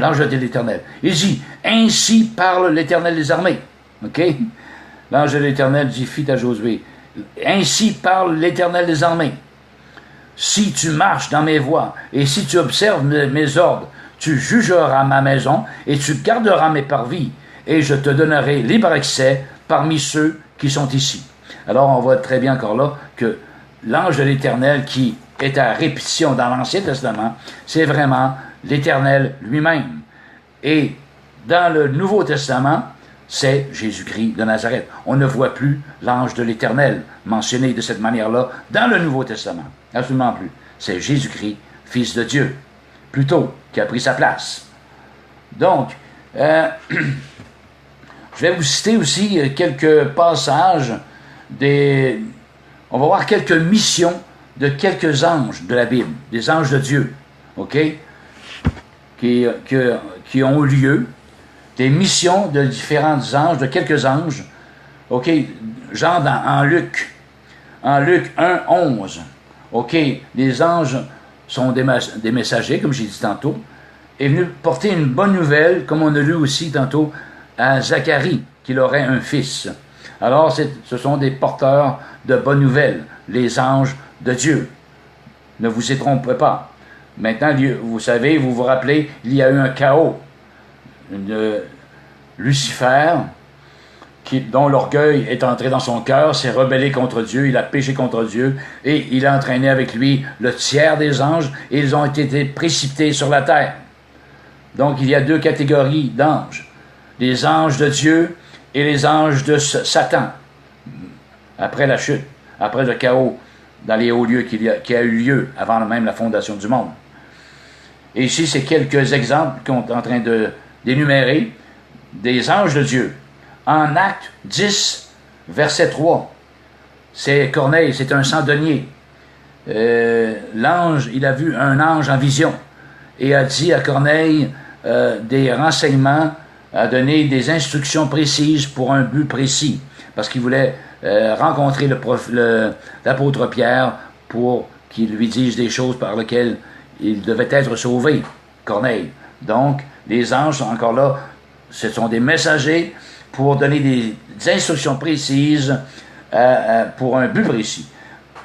[SPEAKER 1] L'ange de l'Éternel. Il dit, « Ainsi parle l'Éternel des armées. » OK? L'ange de l'Éternel dit, fit à Josué, « Ainsi parle l'Éternel des armées. Si tu marches dans mes voies, et si tu observes mes ordres, tu jugeras ma maison, et tu garderas mes parvis, et je te donnerai libre accès parmi ceux qui sont ici. » Alors, on voit très bien encore là que l'ange de l'Éternel qui est à répétition dans l'Ancien Testament, c'est vraiment l'Éternel lui-même. Et dans le Nouveau Testament, c'est Jésus-Christ de Nazareth. On ne voit plus l'ange de l'Éternel mentionné de cette manière-là dans le Nouveau Testament. Absolument plus. C'est Jésus-Christ, Fils de Dieu, plutôt, qui a pris sa place. Donc, je vais vous citer aussi quelques passages on va voir quelques missions de quelques anges de la Bible, des anges de Dieu, OK, qui ont eu lieu, des missions de différents anges, de quelques anges, OK, genre en Luc 1, 11, OK, les anges sont des messagers, comme j'ai dit tantôt, est venu porter une bonne nouvelle, comme on a lu aussi tantôt à Zacharie, qu'il aurait un fils. Alors, ce sont des porteurs de bonnes nouvelles, les anges de Dieu. Ne vous y trompez pas. Maintenant, vous savez, vous vous rappelez, il y a eu un chaos. Lucifer, dont l'orgueil est entré dans son cœur, s'est rebellé contre Dieu, il a péché contre Dieu, et il a entraîné avec lui le tiers des anges, et ils ont été précipités sur la terre. Donc, il y a deux catégories d'anges. Les anges de Dieu et les anges de Satan, après la chute, après le chaos dans les hauts lieux qui a eu lieu avant même la fondation du monde. Et ici, c'est quelques exemples qu'on est en train d'énumérer des anges de Dieu. En Actes 10, verset 3, c'est Corneille, c'est un cendonnier. L'ange, il a vu un ange en vision et a dit à Corneille des renseignements, a donné des instructions précises pour un but précis, parce qu'il voulait rencontrer l'apôtre Pierre pour qu'il lui dise des choses par lesquelles il devait être sauvé, Corneille. Donc, les anges sont encore là, ce sont des messagers pour donner des instructions précises pour un but précis.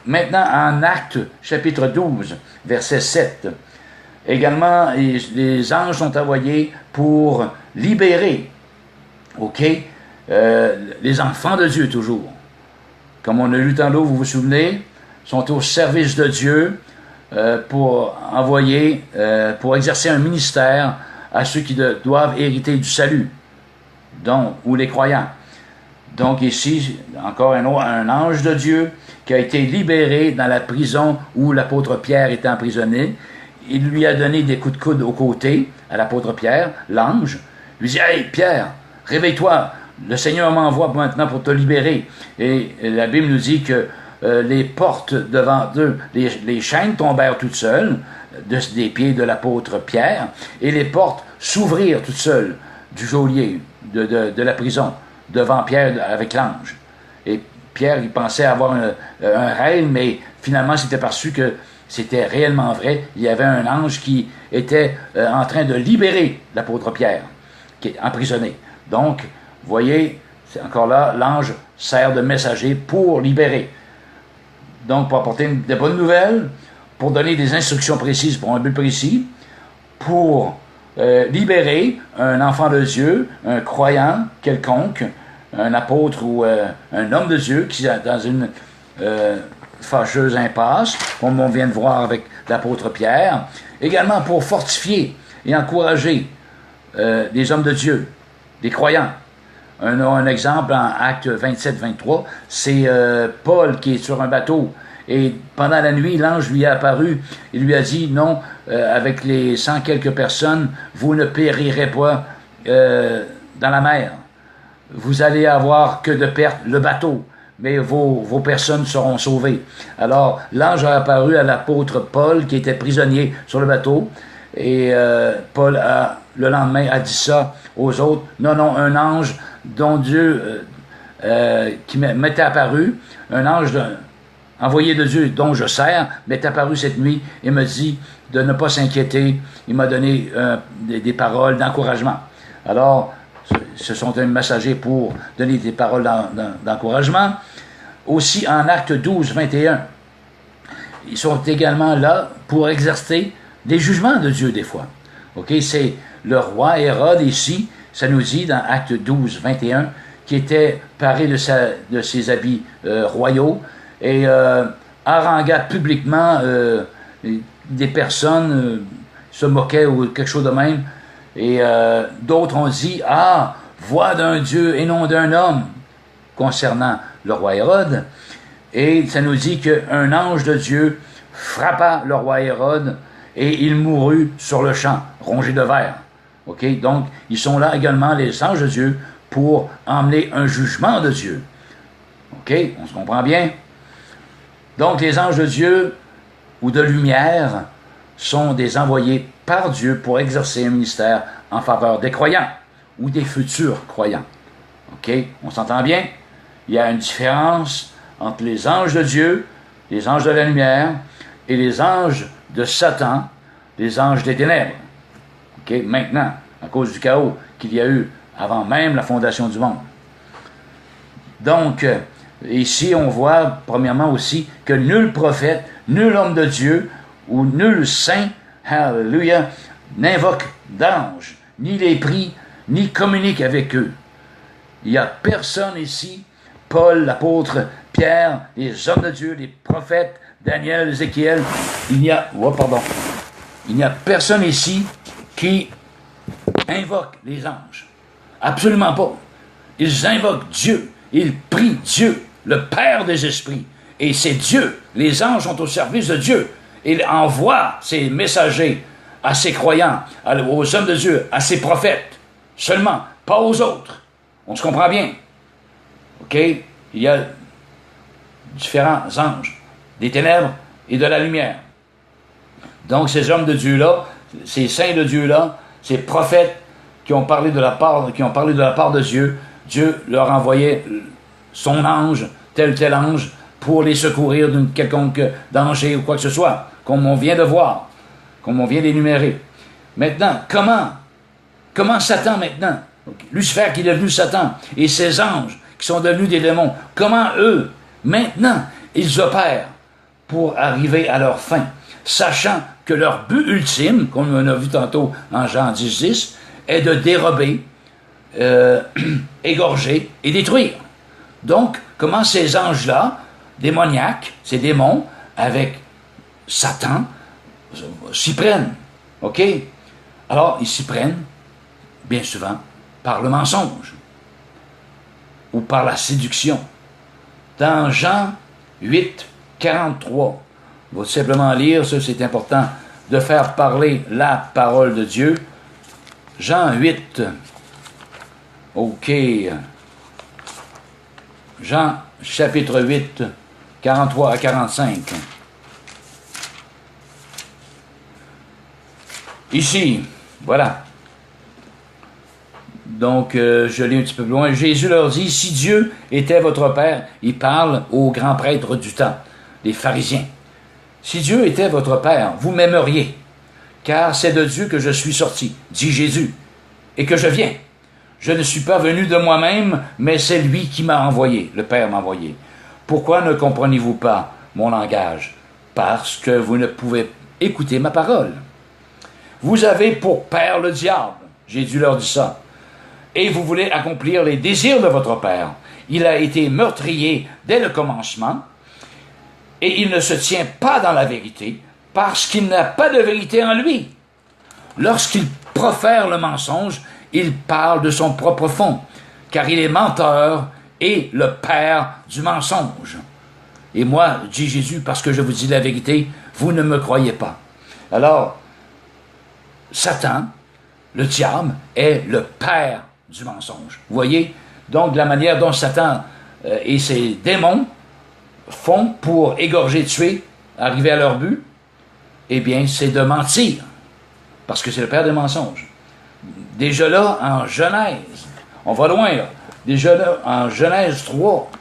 [SPEAKER 1] Maintenant, en Actes, chapitre 12, verset 7, également, les anges sont envoyés pour libérer, les enfants de Dieu toujours. Comme on a lu tantôt, vous vous souvenez, sont au service de Dieu pour envoyer, pour exercer un ministère à ceux qui doivent hériter du salut, donc, ou les croyants. Donc ici, encore un ange de Dieu qui a été libéré dans la prison où l'apôtre Pierre était emprisonné. Il lui a donné des coups de coude au côté à l'apôtre Pierre, l'ange. Il lui dit « Hey Pierre, réveille-toi, le Seigneur m'envoie maintenant pour te libérer. » Et la Bible nous dit que les portes devant eux, les chaînes tombèrent toutes seules des pieds de l'apôtre Pierre, et les portes s'ouvrirent toutes seules du geôlier, de la prison, devant Pierre avec l'ange. Et Pierre, il pensait avoir un rêve, mais finalement, c'était perçu que c'était réellement vrai. Il y avait un ange qui était en train de libérer l'apôtre Pierre, qui est emprisonné. Donc, vous voyez, c'est encore là, l'ange sert de messager pour libérer. Donc, pour apporter de bonnes nouvelles, pour donner des instructions précises pour un but précis, pour libérer un enfant de Dieu, un croyant quelconque, un apôtre ou un homme de Dieu qui est dans une fâcheuse impasse, comme on vient de voir avec l'apôtre Pierre. Également pour fortifier et encourager des hommes de Dieu, des croyants. Un exemple en Actes 27-23, c'est Paul qui est sur un bateau. Et pendant la nuit, l'ange lui est apparu. Il lui a dit, non, avec les 100 quelques personnes, vous ne périrez pas dans la mer. Vous allez avoir que de pertes le bateau, mais vos personnes seront sauvées. Alors, l'ange a apparu à l'apôtre Paul, qui était prisonnier sur le bateau. Et Paul, le lendemain, a dit ça aux autres. Non, un ange dont Dieu, qui m'était apparu, un ange envoyé de Dieu dont je sers, m'est apparu cette nuit et me dit de ne pas s'inquiéter. Il m'a donné des paroles d'encouragement. Alors, ce sont des messagers pour donner des paroles d'encouragement. Aussi, en Actes 12, 21, ils sont également là pour exercer des jugements de Dieu des fois. C'est le roi Hérode ici, ça nous dit dans Actes 12, 21, qui était paré de ses habits royaux, et harangua publiquement des personnes, se moquaient ou quelque chose de même. Et d'autres ont dit, voix d'un Dieu et non d'un homme, concernant le roi Hérode. Et ça nous dit qu'un ange de Dieu frappa le roi Hérode et il mourut sur le champ, rongé de vers. Donc, ils sont là également, les anges de Dieu, pour emmener un jugement de Dieu. On se comprend bien? Donc, les anges de Dieu ou de lumière sont des envoyés par Dieu pour exercer un ministère en faveur des croyants ou des futurs croyants. On s'entend bien? Il y a une différence entre les anges de Dieu, les anges de la lumière, et les anges de Satan, les anges des ténèbres. Maintenant, à cause du chaos qu'il y a eu avant même la fondation du monde. Donc, ici, on voit, premièrement aussi, que nul prophète, nul homme de Dieu, ou nul saint, alléluia, n'invoque d'anges, ni les prie, ni communique avec eux. Il n'y a personne ici, Paul, l'apôtre, Pierre, les hommes de Dieu, les prophètes, Daniel, Ézéchiel, il n'y a personne ici qui invoque les anges. Absolument pas. Ils invoquent Dieu. Ils prient Dieu, le Père des esprits. Et c'est Dieu. Les anges sont au service de Dieu. Il envoie ses messagers à ses croyants, aux hommes de Dieu, à ses prophètes. Seulement, pas aux autres. On se comprend bien. OK? Il y a différents anges, des ténèbres et de la lumière. Donc, ces hommes de Dieu-là, ces saints de Dieu-là, ces prophètes qui ont parlé de la part de Dieu, Dieu leur envoyait son ange, tel ange, pour les secourir d'un quelconque danger ou quoi que ce soit, comme on vient de voir, comme on vient d'énumérer. Maintenant, comment Satan maintenant, Lucifer qui est devenu Satan, et ses anges qui sont devenus des démons, comment eux, maintenant, ils opèrent pour arriver à leur fin, sachant que leur but ultime, comme on a vu tantôt en Jean 10, est de dérober, égorger et détruire. Donc, comment ces anges-là, démoniaques, ces démons, avec Satan, s'y prennent. OK? Alors, ils s'y prennent, bien souvent, par le mensonge ou par la séduction. Dans Jean 8, 43, on va simplement lire, ça c'est important, de faire parler la parole de Dieu. Jean 8, OK. Jean chapitre 8, 43 à 45. Ici, voilà. Donc, je lis un petit peu plus loin. Jésus leur dit, si Dieu était votre Père, il parle aux grands prêtres du temps, les pharisiens. Si Dieu était votre Père, vous m'aimeriez, car c'est de Dieu que je suis sorti, dit Jésus, et que je viens. Je ne suis pas venu de moi-même, mais c'est lui qui m'a envoyé, le Père m'a envoyé. Pourquoi ne comprenez-vous pas mon langage? Parce que vous ne pouvez écouter ma parole. Vous avez pour père le diable, Jésus leur dit ça, et vous voulez accomplir les désirs de votre père. Il a été meurtrier dès le commencement, et il ne se tient pas dans la vérité, parce qu'il n'a pas de vérité en lui. Lorsqu'il profère le mensonge, il parle de son propre fond, car il est menteur et le père du mensonge. Et moi, dit Jésus, parce que je vous dis la vérité, vous ne me croyez pas. Alors, Satan, le diable, est le père du mensonge. Vous voyez? Donc, la manière dont Satan et ses démons font pour égorger, tuer, arriver à leur but, eh bien, c'est de mentir, parce que c'est le père des mensonges. Déjà là, en Genèse, on va loin là, déjà là, en Genèse 3,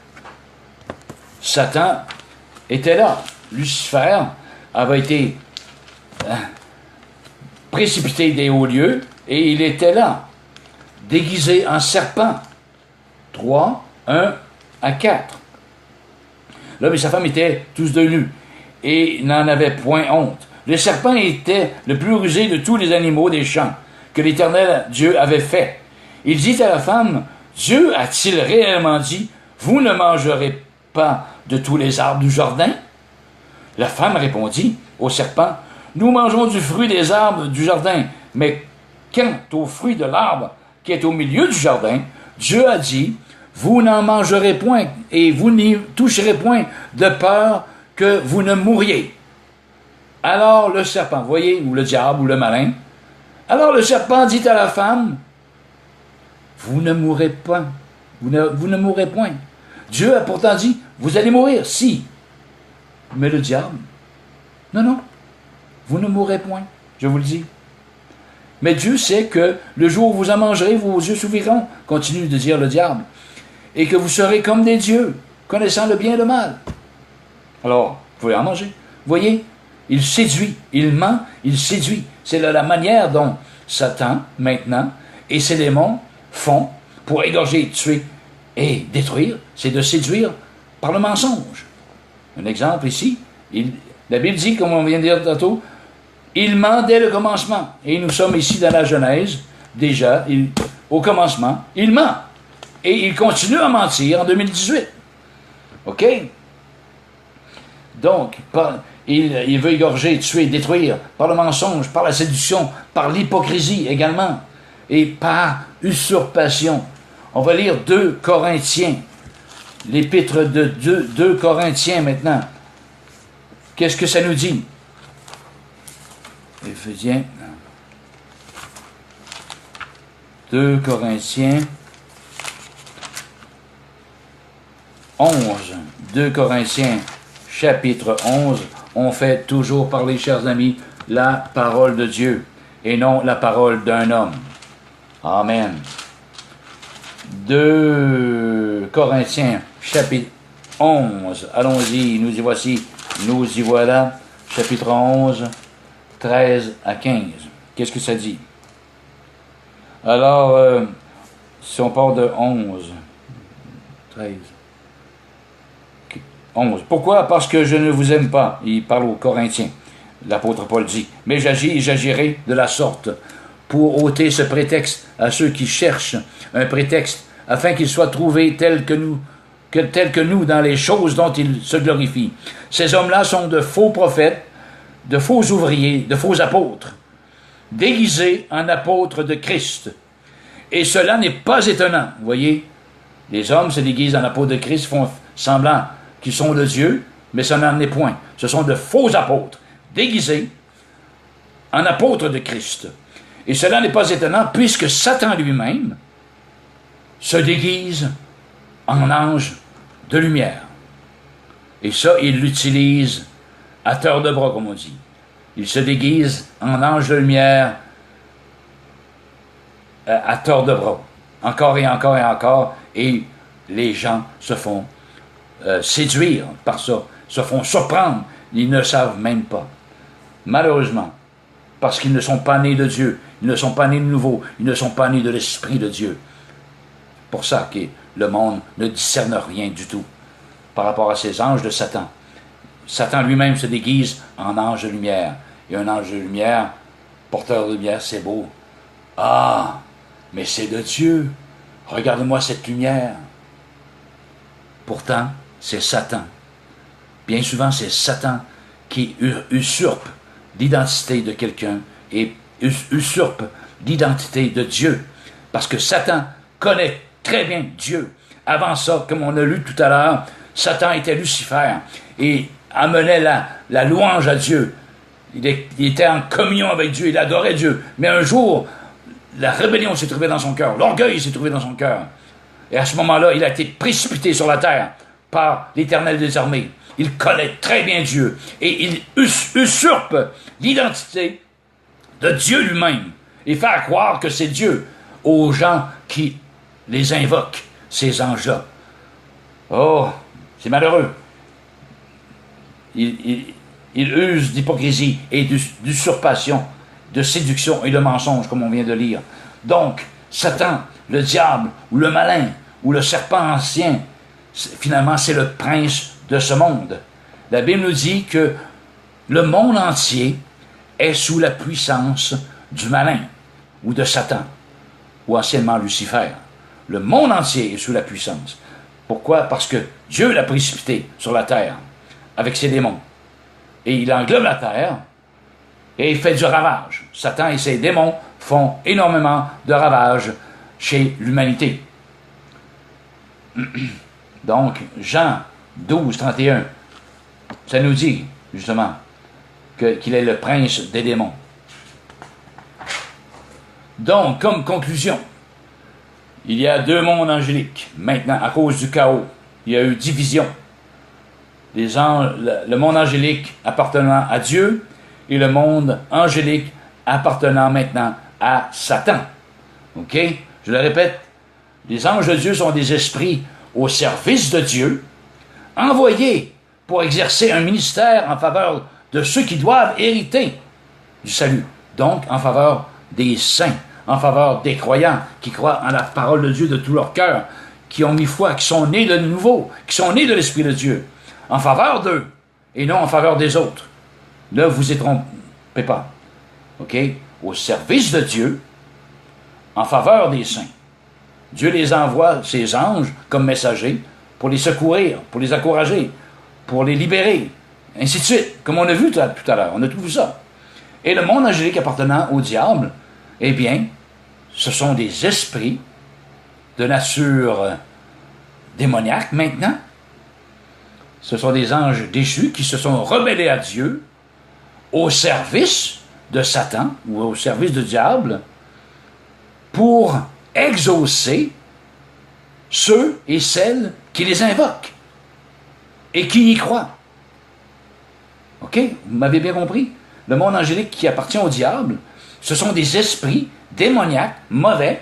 [SPEAKER 1] Satan était là. Lucifer avait été précipité des hauts lieux, et il était là, déguisé en serpent. 3, 1 à 4. L'homme et sa femme étaient tous deux nus, et n'en avaient point honte. Le serpent était le plus rusé de tous les animaux des champs que l'Éternel Dieu avait fait. Il dit à la femme, Dieu a-t-il réellement dit, vous ne mangerez pas de tous les arbres du jardin? La femme répondit au serpent, nous mangeons du fruit des arbres du jardin, mais quant au fruit de l'arbre qui est au milieu du jardin, Dieu a dit, vous n'en mangerez point et vous n'y toucherez point de peur que vous ne mouriez. Alors le serpent, voyez, ou le diable, ou le malin, alors le serpent dit à la femme, vous ne mourrez point, vous ne mourrez point. Dieu a pourtant dit, vous allez mourir, si. Mais le diable, non, vous ne mourrez point, je vous le dis. Mais Dieu sait que le jour où vous en mangerez, vos yeux s'ouvriront, continue de dire le diable, et que vous serez comme des dieux, connaissant le bien et le mal. Alors, vous pouvez en manger. Vous voyez, il séduit, il ment, il séduit. C'est la manière dont Satan, maintenant, et ses démons font pour égorger, tuer et détruire, c'est de séduire par le mensonge. Un exemple ici, la Bible dit, comme on vient de dire tantôt, il ment dès le commencement. Et nous sommes ici dans la Genèse, déjà, au commencement, il ment. Et il continue à mentir en 2018. OK? Donc, il veut égorger, tuer, détruire par le mensonge, par la séduction, par l'hypocrisie également, et par usurpation. On va lire 2 Corinthiens, l'épître de 2 Corinthiens maintenant. Qu'est-ce que ça nous dit? Éphésiens. 2 Corinthiens 11. 2 Corinthiens chapitre 11. On fait toujours parler, chers amis, la parole de Dieu et non la parole d'un homme. Amen. 2 Corinthiens chapitre 11. Allons-y, nous y voici, nous y voilà. Chapitre 11, 13 à 15. Qu'est-ce que ça dit? Alors, si on part de 11, 13, 11. Pourquoi? Parce que je ne vous aime pas. Il parle aux Corinthiens. L'apôtre Paul dit, mais j'agis et j'agirai de la sorte pour ôter ce prétexte à ceux qui cherchent un prétexte, afin qu'ils soient trouvés tels que nous dans les choses dont ils se glorifient. Ces hommes-là sont de faux prophètes, de faux ouvriers, de faux apôtres, déguisés en apôtres de Christ. Et cela n'est pas étonnant. Vous voyez, les hommes se déguisent en apôtres de Christ, font semblant qu'ils sont de Dieu, mais ça n'en est point. Ce sont de faux apôtres, déguisés en apôtres de Christ. Et cela n'est pas étonnant, puisque Satan lui-même se déguise en ange de lumière. Et ça, il l'utilise à tort de bras, comme on dit. Il se déguise en ange de lumière à tort de bras. Encore et encore et encore. Et les gens se font séduire par ça, se font surprendre. Ils ne savent même pas. Malheureusement, parce qu'ils ne sont pas nés de Dieu, ils ne sont pas nés de nouveau, ils ne sont pas nés de l'Esprit de Dieu. Pour ça que le monde ne discerne rien du tout par rapport à ces anges de Satan. Satan lui-même se déguise en ange de lumière. Et un ange de lumière, porteur de lumière, c'est beau. Ah, mais c'est de Dieu. Regarde-moi cette lumière. Pourtant, c'est Satan. Bien souvent, c'est Satan qui usurpe l'identité de quelqu'un et usurpe l'identité de Dieu. Parce que Satan connaît très bien Dieu. Avant ça, comme on a lu tout à l'heure, Satan était Lucifer et amenait la louange à Dieu. Il était en communion avec Dieu, il adorait Dieu. Mais un jour, la rébellion s'est trouvée dans son cœur, l'orgueil s'est trouvé dans son cœur. Et à ce moment-là, il a été précipité sur la terre par l'Éternel des armées. Il connaît très bien Dieu et il usurpe l'identité de Dieu lui-même et faire croire que c'est Dieu aux gens qui les invoquent, ces anges-là. Oh, c'est malheureux. Il use d'hypocrisie et d'usurpation, de séduction et de mensonge, comme on vient de lire. Donc, Satan, le diable, ou le malin, ou le serpent ancien, finalement, c'est le prince de ce monde. La Bible nous dit que le monde entier est sous la puissance du malin, ou de Satan, ou anciennement Lucifer. Le monde entier est sous la puissance. Pourquoi? Parce que Dieu l'a précipité sur la terre, avec ses démons. Et il englobe la terre, et il fait du ravage. Satan et ses démons font énormément de ravages chez l'humanité. Donc, Jean 12, 31, ça nous dit, justement, qu'il est le prince des démons. Donc, comme conclusion, il y a deux mondes angéliques. Maintenant, à cause du chaos, il y a eu division. Le monde angélique appartenant à Dieu et le monde angélique appartenant maintenant à Satan. OK? Je le répète, les anges de Dieu sont des esprits au service de Dieu, envoyés pour exercer un ministère en faveur de ceux qui doivent hériter du salut. Donc, en faveur des saints, en faveur des croyants qui croient en la parole de Dieu de tout leur cœur, qui ont mis foi, qui sont nés de nouveau, qui sont nés de l'Esprit de Dieu, en faveur d'eux et non en faveur des autres. Ne vous y trompez pas. OK? Au service de Dieu, en faveur des saints. Dieu les envoie, ses anges, comme messagers, pour les secourir, pour les encourager, pour les libérer, ainsi de suite, comme on a vu tout à l'heure. On a tout vu ça. Et le monde angélique appartenant au diable, eh bien, ce sont des esprits de nature démoniaque maintenant. Ce sont des anges déchus qui se sont rebellés à Dieu au service de Satan ou au service du diable pour exaucer ceux et celles qui les invoquent et qui y croient. OK? Vous m'avez bien compris? Le monde angélique qui appartient au diable, ce sont des esprits démoniaques, mauvais.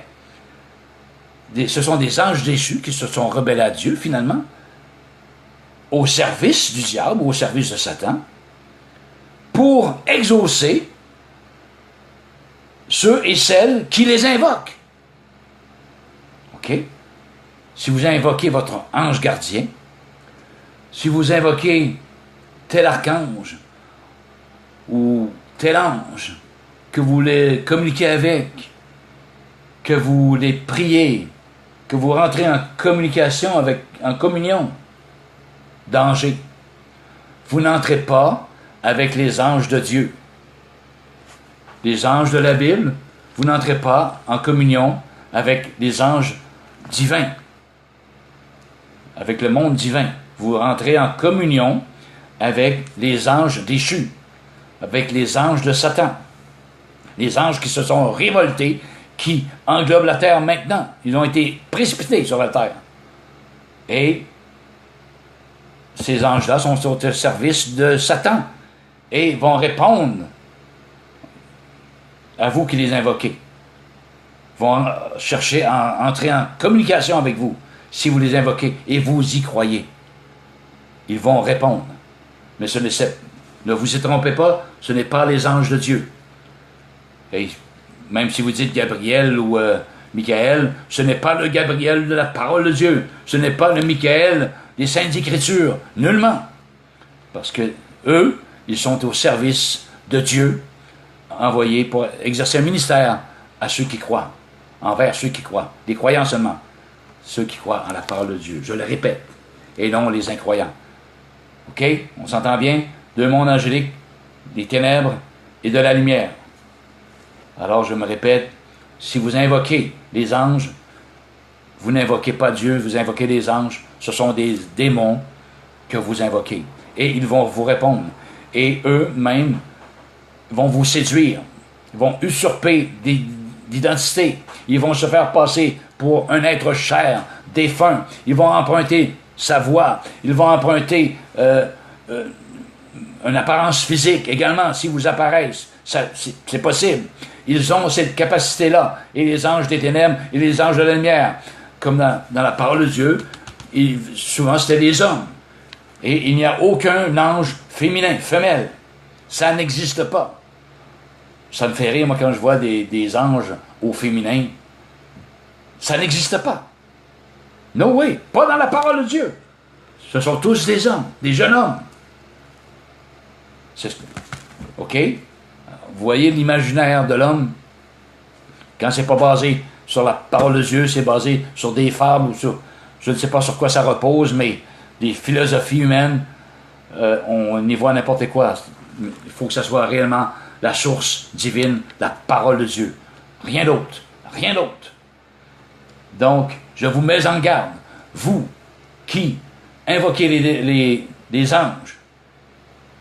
[SPEAKER 1] Ce sont des anges déchus qui se sont rebellés à Dieu, finalement, au service du diable, au service de Satan, pour exaucer ceux et celles qui les invoquent. OK? Si vous invoquez votre ange gardien, si vous invoquez tel archange ou tel ange, que vous les communiquez avec, que vous les priez, que vous rentrez en communication avec, en communion, danger. Vous n'entrez pas avec les anges de Dieu. Les anges de la Bible, vous n'entrez pas en communion avec les anges divins, avec le monde divin. Vous rentrez en communion avec les anges déchus, avec les anges de Satan, les anges qui se sont révoltés, qui englobent la terre maintenant. Ils ont été précipités sur la terre. Et ces anges-là sont au service de Satan et vont répondre à vous qui les invoquez. Vont chercher à entrer en communication avec vous si vous les invoquez et vous y croyez. Ils vont répondre. Mais ne vous y trompez pas, ce n'est pas les anges de Dieu. Et même si vous dites Gabriel ou Michael, ce n'est pas le Gabriel de la parole de Dieu. Ce n'est pas le Michael des Saintes Écritures. Nullement. Parce que eux, ils sont au service de Dieu, envoyés pour exercer un ministère à ceux qui croient, envers ceux qui croient, des croyants seulement, ceux qui croient en la parole de Dieu. Je le répète, et non les incroyants. OK? On s'entend bien? Deux mondes angéliques, des ténèbres et de la lumière. Alors je me répète, si vous invoquez les anges, vous n'invoquez pas Dieu, vous invoquez les anges, ce sont des démons que vous invoquez. Et ils vont vous répondre. Et eux-mêmes vont vous séduire, vont usurper d'identité. Ils vont se faire passer pour un être cher, défunt. Ils vont emprunter sa voix. Ils vont emprunter une apparence physique également, si vous apparaissent. C'est possible. Ils ont cette capacité-là. Et les anges des ténèbres et les anges de la lumière, comme dans la parole de Dieu, souvent c'était des hommes. Et il n'y a aucun ange féminin, femelle. Ça n'existe pas. Ça me fait rire, moi, quand je vois des anges au féminin. Ça n'existe pas. No way. Pas dans la parole de Dieu. Ce sont tous des hommes, des jeunes hommes. OK? Vous voyez l'imaginaire de l'homme? Quand c'est pas basé sur la parole de Dieu, c'est basé sur des fables ou sur... Je ne sais pas sur quoi ça repose, mais des philosophies humaines, on y voit n'importe quoi. Il faut que ça soit réellement la source divine, la parole de Dieu. Rien d'autre. Rien d'autre. Donc, je vous mets en garde. Vous qui invoquez les anges,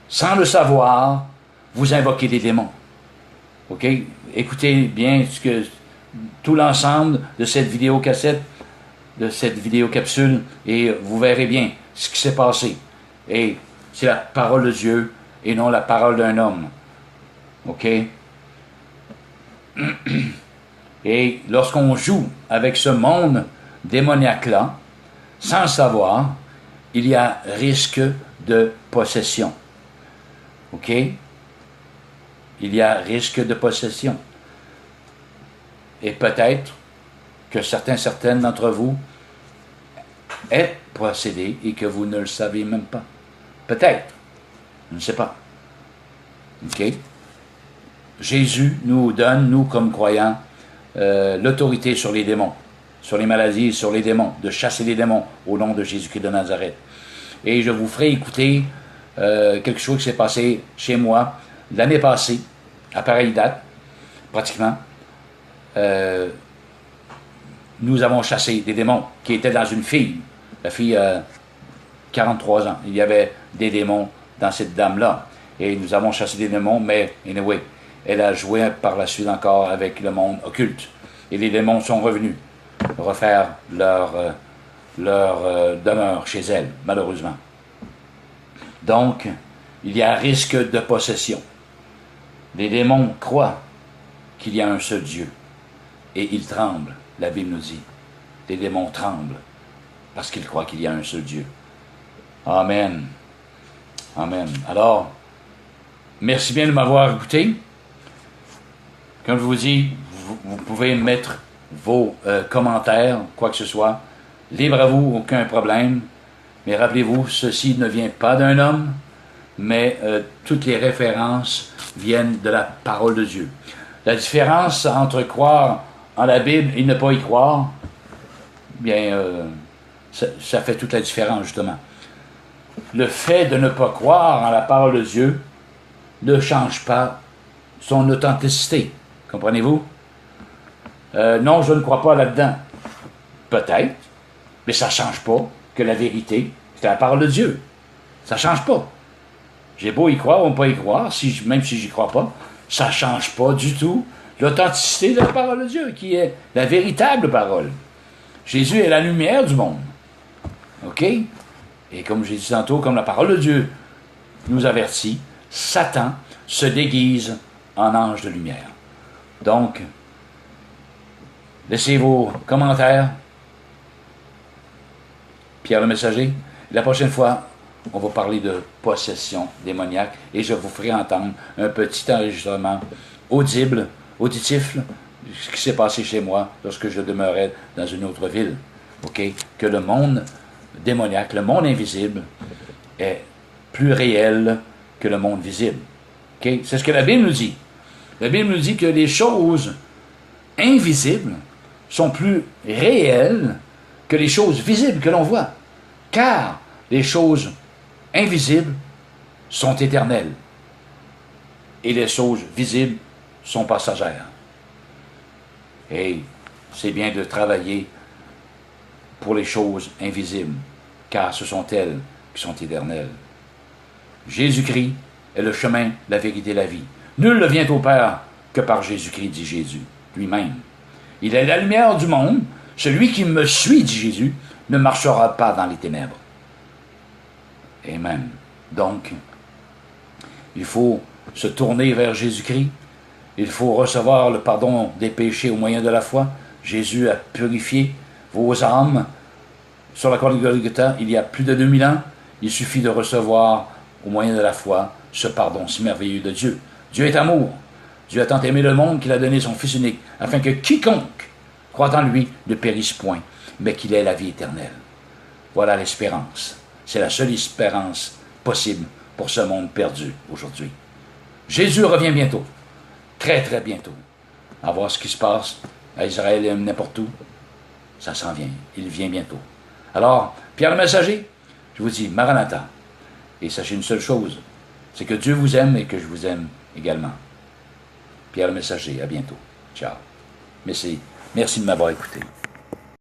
[SPEAKER 1] sans le savoir, vous invoquez des démons. OK? Écoutez bien tout l'ensemble de cette vidéocassette, de cette vidéocapsule, et vous verrez bien ce qui s'est passé. Et c'est la parole de Dieu et non la parole d'un homme. OK? Et lorsqu'on joue avec ce monde démoniaque-là, sans le savoir, il y a risque de possession. OK? Il y a risque de possession. Et peut-être que certaines d'entre vous êtes possédés et que vous ne le savez même pas. Peut-être. Je ne sais pas. OK? Jésus nous donne, nous comme croyants, l'autorité sur les démons, sur les maladies, sur les démons, de chasser les démons au nom de Jésus-Christ de Nazareth. Et je vous ferai écouter quelque chose qui s'est passé chez moi l'année passée, à pareille date, pratiquement. Nous avons chassé des démons qui étaient dans une fille. La fille a 43 ans. Il y avait des démons dans cette dame-là. Et nous avons chassé des démons, mais anyway, elle a joué par la suite encore avec le monde occulte. et les démons sont revenus refaire leur demeure chez elles, malheureusement. Donc, il y a un risque de possession. Les démons croient qu'il y a un seul Dieu, et ils tremblent, la Bible nous dit. Les démons tremblent, parce qu'ils croient qu'il y a un seul Dieu. Amen. Amen. Alors, merci bien de m'avoir écouté. Comme je vous dis, vous pouvez mettre vos commentaires, quoi que ce soit. Libre à vous, aucun problème. Mais rappelez-vous, ceci ne vient pas d'un homme, mais toutes les références viennent de la parole de Dieu. La différence entre croire en la Bible et ne pas y croire, bien, ça fait toute la différence, justement. Le fait de ne pas croire en la parole de Dieu ne change pas son authenticité. Comprenez-vous? Non, je ne crois pas là-dedans. Peut-être, mais ça ne change pas que la vérité, c'est la parole de Dieu. Ça ne change pas. J'ai beau y croire ou ne pas y croire, même si j'y crois pas, ça ne change pas du tout l'authenticité de la parole de Dieu, qui est la véritable parole. Jésus est la lumière du monde. OK? Et comme j'ai dit tantôt, comme la parole de Dieu nous avertit, Satan se déguise en ange de lumière. Donc, laissez vos commentaires. Pierre le Messager. La prochaine fois, on va parler de possession démoniaque et je vous ferai entendre un petit enregistrement auditif, ce qui s'est passé chez moi lorsque je demeurais dans une autre ville. OK? Que le monde démoniaque, le monde invisible, est plus réel que le monde visible. OK? C'est ce que la Bible nous dit. La Bible nous dit que les choses invisibles sont plus réelles que les choses visibles que l'on voit. Car les choses invisibles sont éternelles et les choses visibles sont passagères. Et c'est bien de travailler pour les choses invisibles, car ce sont elles qui sont éternelles. Jésus-Christ est le chemin, la vérité et la vie. Nul ne vient au Père que par Jésus-Christ, dit Jésus lui-même. Il est la lumière du monde. Celui qui me suit, dit Jésus, ne marchera pas dans les ténèbres. Amen. Donc, il faut se tourner vers Jésus-Christ. Il faut recevoir le pardon des péchés au moyen de la foi. Jésus a purifié vos âmes sur la croix de Golgotha il y a plus de 2000 ans. Il suffit de recevoir au moyen de la foi ce pardon si merveilleux de Dieu. Dieu est amour. Dieu a tant aimé le monde qu'il a donné son Fils unique, afin que quiconque croit en lui ne périsse point, mais qu'il ait la vie éternelle. Voilà l'espérance. C'est la seule espérance possible pour ce monde perdu aujourd'hui. Jésus revient bientôt. Très, très bientôt. À voir ce qui se passe à Israël et n'importe où. Ça s'en vient. Il vient bientôt. Alors, Pierre le Messager, je vous dis, Maranatha. Et sachez une seule chose, c'est que Dieu vous aime et que je vous aime également. Pierre le Messager, à bientôt. Ciao. Merci de m'avoir écouté.